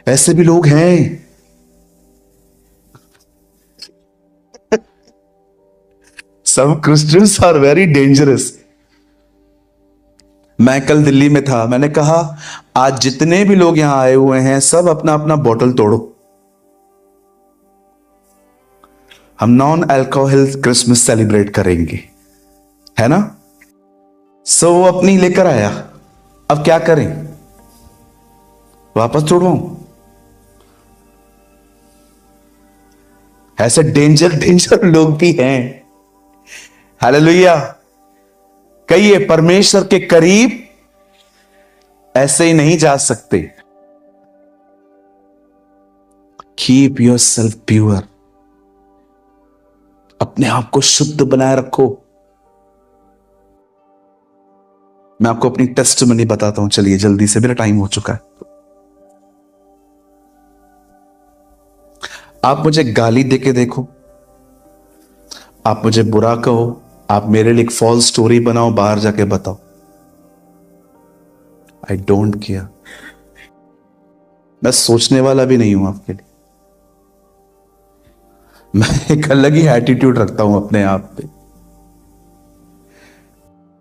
ऐसे भी लोग हैं। Some Christians are very dangerous. मैं कल दिल्ली में था, मैंने कहा आज जितने भी लोग यहां आए हुए हैं सब अपना अपना बोतल तोड़ो, हम नॉन अल्कोहल क्रिसमस सेलिब्रेट करेंगे, है ना? सो वो अपनी लेकर आया। अब क्या करें? वापस तोड़वाऊं? ऐसे डेंजर लोग भी हैं। हालेलुया। कहिए परमेश्वर के करीब ऐसे ही नहीं जा सकते। Keep your self pure. अपने आप को शुद्ध बनाए रखो। मैं आपको अपनी टेस्टिमनी बताता हूं, चलिए जल्दी से, मेरा टाइम हो चुका है। आप मुझे गाली देके देखो, आप मुझे बुरा कहो, आप मेरे लिए एक फॉल्स स्टोरी बनाओ, बाहर जाके बताओ, आई डोंट केयर। मैं सोचने वाला भी नहीं हूं आपके लिए। मैं एक अलग ही एटीट्यूड रखता हूं अपने आप पे।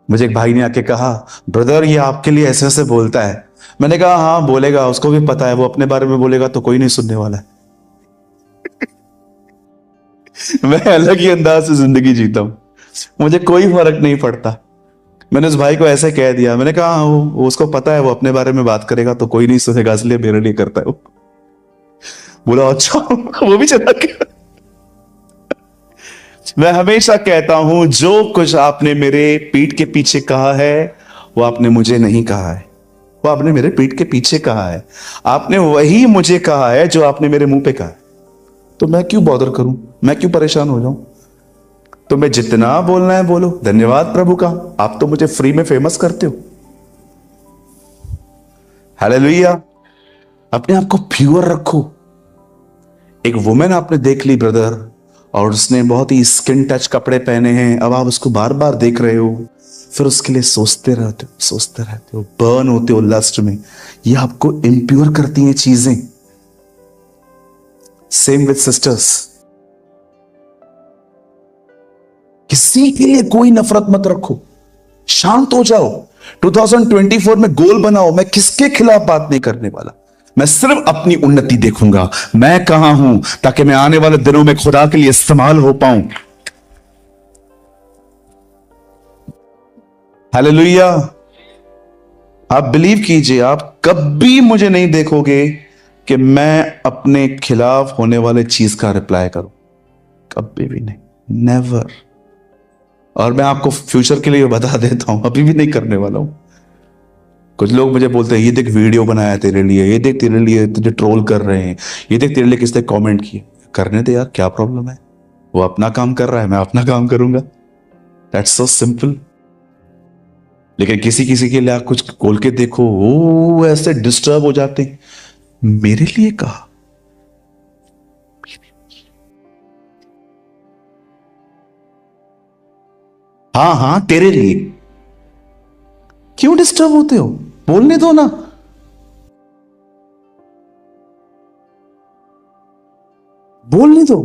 मुझे एक भाई ने आके कहा ब्रदर ये आपके लिए ऐसे ऐसे बोलता है। मैंने कहा हाँ बोलेगा, उसको भी पता है, वो अपने बारे में बोलेगा तो कोई नहीं सुनने वाला है। मैं अलग ही अंदाज से जिंदगी जीता हूं, मुझे कोई फर्क नहीं पड़ता। मैंने उस भाई को ऐसे कह दिया, मैंने कहा हाँ वो उसको पता है, वो अपने बारे में बात करेगा तो कोई नहीं सुनेगा, इसलिए मेरे लिए करता है वो। बोला अच्छा। वो भी चला गया। मैं हमेशा कहता हूं जो कुछ आपने मेरे पीठ के पीछे कहा है वो आपने मुझे नहीं कहा है, वो आपने मेरे पीठ के पीछे कहा है। आपने वही मुझे कहा है जो आपने मेरे मुंह पे कहा है। तो मैं क्यों बॉदर करूं, मैं क्यों परेशान हो जाऊं? तो मैं जितना बोलना है बोलो। धन्यवाद प्रभु का, आप तो मुझे फ्री में फेमस करते हो। हालेलुया। अपने आप को प्योर रखो। एक वुमेन आपने देख ली ब्रदर, और उसने बहुत ही स्किन टच कपड़े पहने हैं, अब आप उसको बार बार देख रहे हो, फिर उसके लिए सोचते रहते हो, बर्न होते हो लस्ट में। ये आपको इम्प्योर करती हैं चीजें। Same with sisters. किसी के लिए कोई नफरत मत रखो, शांत हो जाओ। 2024 में गोल बनाओ, मैं किसके खिलाफ बात नहीं करने वाला, मैं सिर्फ अपनी उन्नति देखूंगा, मैं कहां हूं, ताकि मैं आने वाले दिनों में खुदा के लिए इस्तेमाल हो पाऊं। हालेलुया। आप बिलीव कीजिए, आप कभी मुझे नहीं देखोगे कि मैं अपने खिलाफ होने वाले चीज का रिप्लाई करूं, कभी भी नहीं, नेवर। और मैं आपको फ्यूचर के लिए बता देता हूं, अभी भी नहीं करने वाला हूं। कुछ लोग मुझे बोलते हैं ये देख वीडियो बनाया तेरे लिए, ये देख तेरे लिए तुझे ट्रोल कर रहे हैं, ये देख तेरे लिए किसने कमेंट किए। करने दे यार, क्या प्रॉब्लम है? वो अपना काम कर रहा है, मैं अपना काम करूंगा। That's so simple. लेकिन किसी किसी के लिए आप कुछ खोल के देखो, वो ऐसे डिस्टर्ब हो जाते हैं। मेरे लिए कहा, हाँ हाँ तेरे लिए। क्यों डिस्टर्ब होते हो? बोलने दो ना। बोलने दो।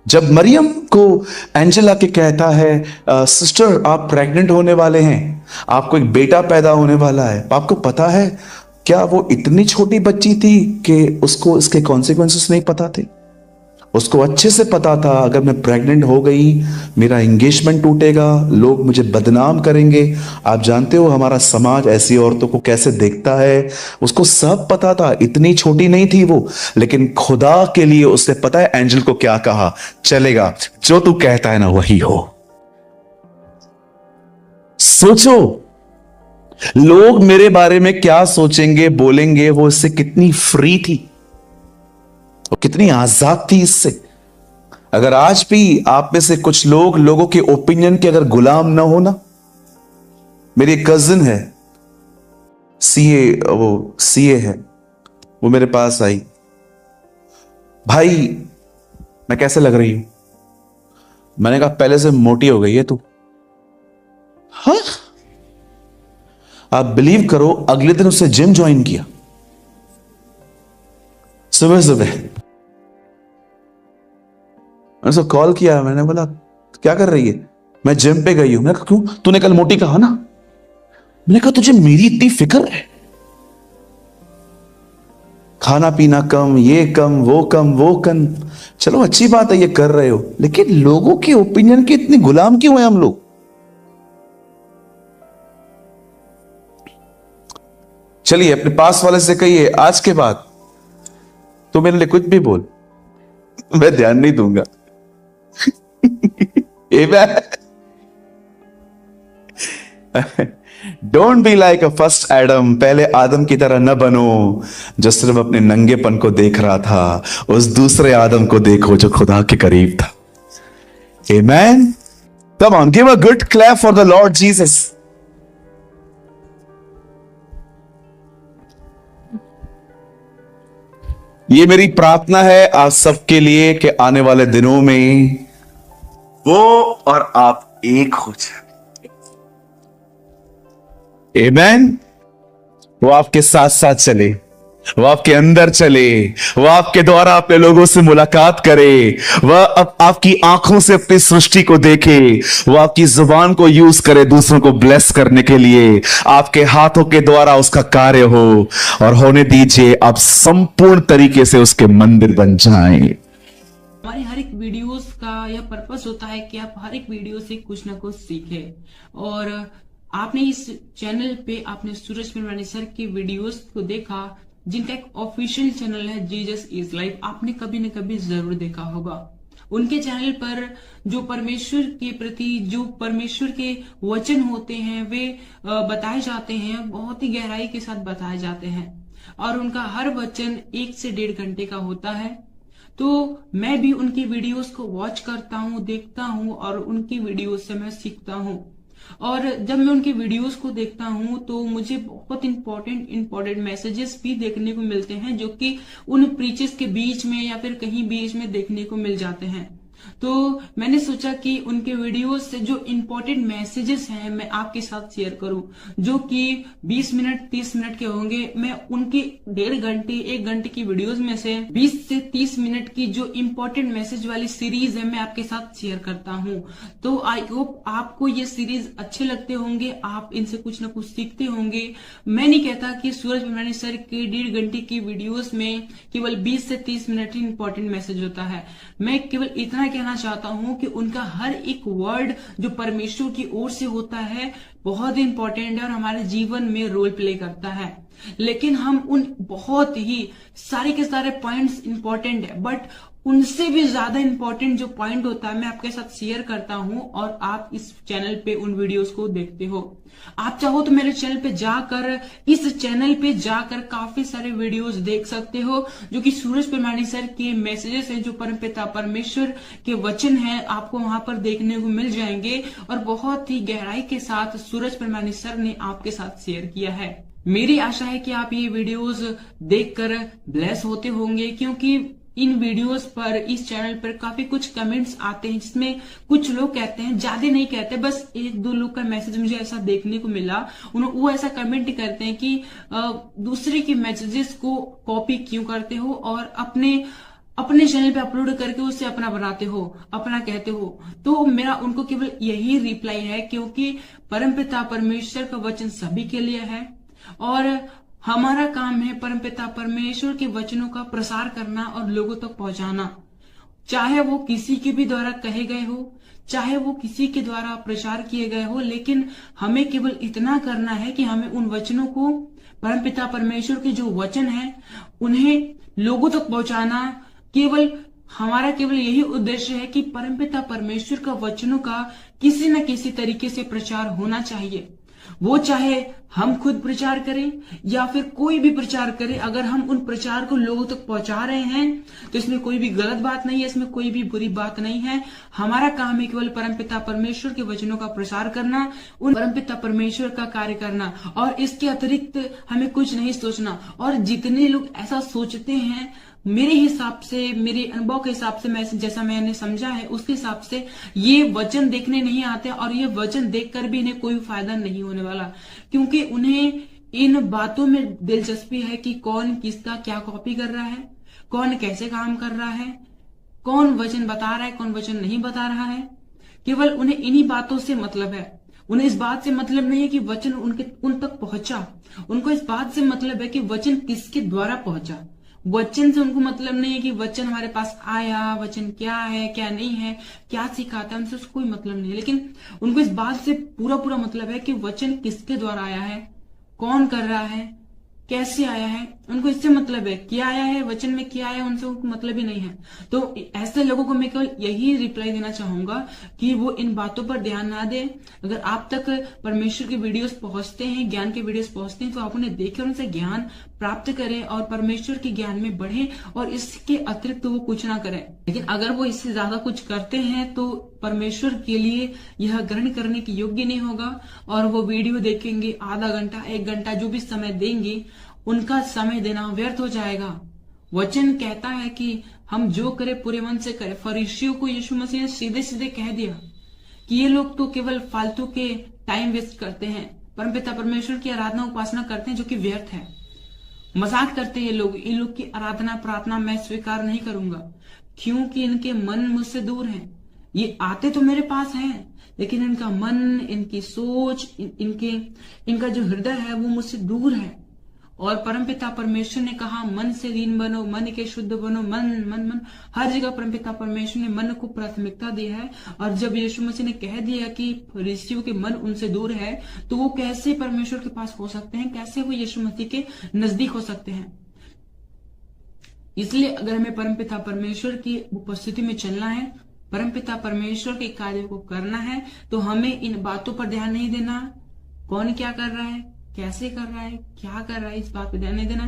जब मरियम को एंजेला के कहता है सिस्टर आप प्रेग्नेंट होने वाले हैं, आपको एक बेटा पैदा होने वाला है, आपको पता है क्या वो इतनी छोटी बच्ची थी कि उसको इसके कॉन्सिक्वेंसेस नहीं पता थे? उसको अच्छे से पता था अगर मैं प्रेग्नेंट हो गई मेरा एंगेजमेंट टूटेगा, लोग मुझे बदनाम करेंगे। आप जानते हो हमारा समाज ऐसी औरतों को कैसे देखता है। उसको सब पता था, इतनी छोटी नहीं थी वो, लेकिन खुदा के लिए उसने पता है एंजल को क्या कहा, चलेगा जो तू कहता है ना वही हो। सोचो लोग मेरे बारे में क्या सोचेंगे बोलेंगे, वो इससे कितनी फ्री थी, वो कितनी आजाद थी इससे। अगर आज भी आप में से कुछ लोगों के ओपिनियन के अगर गुलाम ना हो ना, मेरी कजिन है सीए है, वो मेरे पास आई, भाई मैं कैसे लग रही हूं? मैंने कहा पहले से मोटी हो गई है तू। हाँ, आप बिलीव करो अगले दिन उससे जिम ज्वाइन किया सुबह सुबह। मैंने उसको कॉल किया, मैंने बोला क्या कर रही है? मैं जिम पे गई हूं। मैंने कहा क्यों? तूने कल मोटी कहा ना। मैंने कहा तुझे मेरी इतनी फिक्र है? खाना पीना कम, ये कम, वो कम, वो कम। चलो अच्छी बात है ये कर रहे हो, लेकिन लोगों के ओपिनियन के इतने गुलाम क्यों हैं हम लोग? चलिए अपने पास वाले से कहिए आज के बाद तो मेरे लिए कुछ भी बोल, मैं ध्यान नहीं दूंगा। Don't be like a first Adam, पहले आदम की तरह न बनो जो सिर्फ अपने नंगेपन को देख रहा था। उस दूसरे आदम को देखो जो खुदा के करीब था। Amen. Come on, give a good clap for the Lord Jesus. ये मेरी प्रार्थना है आप सबके लिए कि आने वाले दिनों में वो और आप एक हो जाए। आमेन। वो आपके साथ साथ चले, वो आपके अंदर चले, वो आपके द्वारा अपने लोगों से मुलाकात करे, वह अब आपकी आंखों से अपनी सृष्टि को देखे, वो आपकी जुबान को यूज करे दूसरों को ब्लेस करने के लिए, आपके हाथों के द्वारा उसका कार्य हो, और होने दीजिए आप संपूर्ण तरीके से उसके मंदिर बन जाएं। हमारे हर एक वीडियोस का यह पर्पस होता है कि आप हर एक वीडियो से कुछ ना कुछ सीखें। और आपने इस चैनल पे आपने सूरज पिरवानी सर की वीडियोस को देखा, जिनका एक ऑफिशियल चैनल है जीसस इज लाइफ, आपने कभी न कभी जरूर देखा होगा। उनके चैनल पर जो परमेश्वर के प्रति जो परमेश्वर के वचन होते हैं वे बताए जाते हैं, बहुत ही गहराई के साथ बताए जाते हैं, और उनका हर वचन 1 से 1.5 घंटे का होता है। तो मैं भी उनकी वीडियोस को वॉच करता हूँ, देखता हूँ, और उनकी वीडियोस से मैं सीखता हूँ। और जब मैं उनकी वीडियोस को देखता हूँ तो मुझे बहुत इंपॉर्टेंट मैसेजेस भी देखने को मिलते हैं, जो कि उन प्रीचेस के बीच में या फिर कहीं बीच में देखने को मिल जाते हैं। तो मैंने सोचा कि उनके वीडियोस से जो इंपॉर्टेंट मैसेजेस हैं मैं आपके साथ शेयर करूं, जो कि 20 मिनट 30 मिनट के होंगे। मैं उनकी 1.5 घंटे 1 घंटे की वीडियोस में से 20 से 30 मिनट की जो इंपॉर्टेंट मैसेज वाली सीरीज है मैं आपके साथ शेयर करता हूं। तो आई होप आपको ये सीरीज अच्छे लगते होंगे, आप इनसे कुछ ना कुछ सीखते होंगे। मैं नहीं कहता कि सूरज पिरवानी सर के 1.5 घंटे की वीडियोस में केवल 20 से 30 मिनट ही इंपॉर्टेंट मैसेज होता है। मैं केवल इतना कहना चाहता हूं कि उनका हर एक वर्ड जो परमेश्वर की ओर से होता है बहुत इंपॉर्टेंट है और हमारे जीवन में रोल प्ले करता है। लेकिन हम उन बहुत ही सारे के सारे पॉइंट्स इंपॉर्टेंट है, बट उनसे भी ज्यादा इंपॉर्टेंट जो पॉइंट होता है मैं आपके साथ शेयर करता हूं, और आप इस चैनल पे उन वीडियोस को देखते हो। आप चाहो तो मेरे चैनल पे जाकर इस चैनल पे जाकर काफी सारे वीडियोस देख सकते हो, जो कि सूरज पिरवानी सर के मैसेजेस हैं, जो परमपिता परमेश्वर के वचन हैं, आपको वहां पर देखने को मिल जाएंगे, और बहुत ही गहराई के साथ सूरज पिरवानी सर ने आपके साथ शेयर किया है। मेरी आशा है कि आप ये वीडियोस देखकर ब्लेस होते होंगे, क्योंकि इन वीडियोस पर इस चैनल पर काफी कुछ कमेंट्स आते हैं, जिसमें कुछ लोग कहते हैं, ज्यादा नहीं कहते, बस 1-2 लोग का मैसेज मुझे ऐसा देखने को मिला, वो ऐसा कमेंट करते हैं कि दूसरे के मैसेजेस को कॉपी क्यों करते हो और अपने चैनल पे अपलोड करके उससे अपना बनाते हो, अपना कहते हो। तो मेरा उनको केवल यही रिप्लाई है, क्योंकि परमपिता परमेश्वर का वचन सभी के लिए है, और हमारा काम है परमपिता परमेश्वर के वचनों का प्रसार करना और लोगों तक पहुंचाना। चाहे वो किसी के भी द्वारा कहे गए हो, चाहे वो किसी के द्वारा प्रचार किए गए हो, लेकिन हमें केवल इतना करना है कि हमें उन वचनों को, परमपिता परमेश्वर के जो वचन है, उन्हें लोगों तक पहुंचाना। हमारा केवल यही उद्देश्य है कि परमपिता परमेश्वर का वचनों का किसी न किसी तरीके से प्रचार होना चाहिए। वो चाहे हम खुद प्रचार करें या फिर कोई भी प्रचार करे, अगर हम उन प्रचार को लोगों तक पहुंचा रहे हैं तो इसमें कोई भी गलत बात नहीं है, इसमें कोई भी बुरी बात नहीं है। हमारा काम है केवल परमपिता परमेश्वर के वचनों का प्रसार करना, उन परमपिता परमेश्वर का कार्य करना, और इसके अतिरिक्त हमें कुछ नहीं सोचना। और जितने लोग ऐसा सोचते हैं, मेरे हिसाब से, मेरे अनुभव के हिसाब से, मैं जैसा मैंने समझा है उसके हिसाब से, ये वचन देखने नहीं आते और ये वचन देखकर भी इन्हें कोई फायदा नहीं होने वाला, क्योंकि उन्हें इन बातों में दिलचस्पी है कि कौन किसका क्या कॉपी कर रहा है, कौन कैसे काम कर रहा है, कौन वचन बता रहा है, कौन वचन नहीं बता रहा है। केवल उन्हें इन्हीं बातों से मतलब है। उन्हें इस बात से मतलब नहीं है कि वचन उन तक पहुंचा। उनको इस बात से मतलब है कि वचन किसके द्वारा पहुंचा। वचन से उनको मतलब नहीं है कि वचन हमारे पास आया, वचन क्या है क्या नहीं है, क्या सिखाता है, उनसे उसको कोई मतलब नहीं है। लेकिन उनको इस बात से पूरा मतलब है कि वचन किसके द्वारा आया है, कौन कर रहा है, कैसे आया है, उनको इससे मतलब है। क्या आया है, वचन में क्या आया, उनसे उनको मतलब ही नहीं है। तो ऐसे लोगों को मैं केवल यही रिप्लाई देना चाहूंगा कि वो इन बातों पर ध्यान ना दे। अगर आप तक परमेश्वर के वीडियोस पहुंचते हैं, ज्ञान के वीडियोस पहुंचते हैं, तो आप उन्हें देखें, उनसे ज्ञान प्राप्त करें और परमेश्वर के ज्ञान में बढ़े, और इसके अतिरिक्त वो कुछ ना करें। लेकिन अगर वो इससे ज्यादा कुछ करते हैं तो परमेश्वर के लिए यह ग्रहण करने के योग्य नहीं होगा। और वो वीडियो देखेंगे, आधा घंटा 1 घंटा जो भी समय देंगे, उनका समय देना व्यर्थ हो जाएगा। वचन कहता है कि हम जो करें पूरे मन से करें। फरीसियों को यीशु मसीह ने सीधे सीधे कह दिया कि ये लोग तो केवल फालतू के टाइम वेस्ट करते हैं, परमपिता परमेश्वर की आराधना उपासना करते हैं जो कि व्यर्थ है। मजाक करते हैं ये लोग, इन लोग की आराधना प्रार्थना मैं स्वीकार नहीं करूंगा, क्योंकि इनके मन मुझसे दूर हैं। ये आते तो मेरे पास हैं, लेकिन इनका मन, इनकी सोच, इनका जो हृदय है वो मुझसे दूर है। और परमपिता परमेश्वर ने कहा मन से दीन बनो, मन के शुद्ध बनो, मन मन मन, हर जगह परमपिता परमेश्वर ने मन को प्राथमिकता दी है। और जब यीशु मसीह ने कह दिया कि फरीसियों के मन उनसे दूर है, तो वो कैसे परमेश्वर के पास हो सकते हैं, कैसे वो यीशु मसीह के नजदीक हो सकते हैं। इसलिए अगर हमें परमपिता परमेश्वर की उपस्थिति में चलना है, परमपिता परमेश्वर के कार्य को करना है, तो हमें इन बातों पर ध्यान नहीं देना, कौन क्या कर रहा है, कैसे कर रहा है, क्या कर रहा है, इस बात पे ध्यान नहीं देना।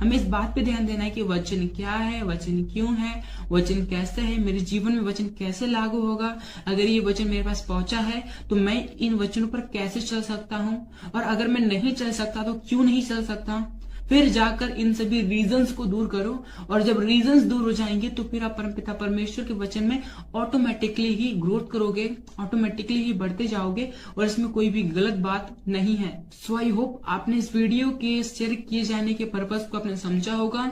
हमें इस बात पे ध्यान देना है कि वचन क्या है, वचन क्यों है, वचन कैसे है, मेरे जीवन में वचन कैसे लागू होगा। अगर ये वचन मेरे पास पहुंचा है तो मैं इन वचनों पर कैसे चल सकता हूं, और अगर मैं नहीं चल सकता तो क्यों नहीं चल सकता। फिर जाकर इन सभी रीजंस को दूर करो, और जब रीजंस दूर हो जाएंगे तो फिर आप परमपिता परमेश्वर के वचन में ऑटोमेटिकली ही ग्रोथ करोगे, ऑटोमेटिकली ही बढ़ते जाओगे, और इसमें कोई भी गलत बात नहीं है। सो आई होप आपने इस वीडियो के शेयर किए जाने के पर्पस को आपने समझा होगा।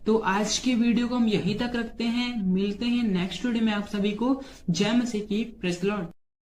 तो आज की वीडियो को हम यहीं तक रखते हैं, मिलते हैं नेक्स्ट वीडियो में। आप सभी को जय मसीह की, प्रेज़ द लॉर्ड।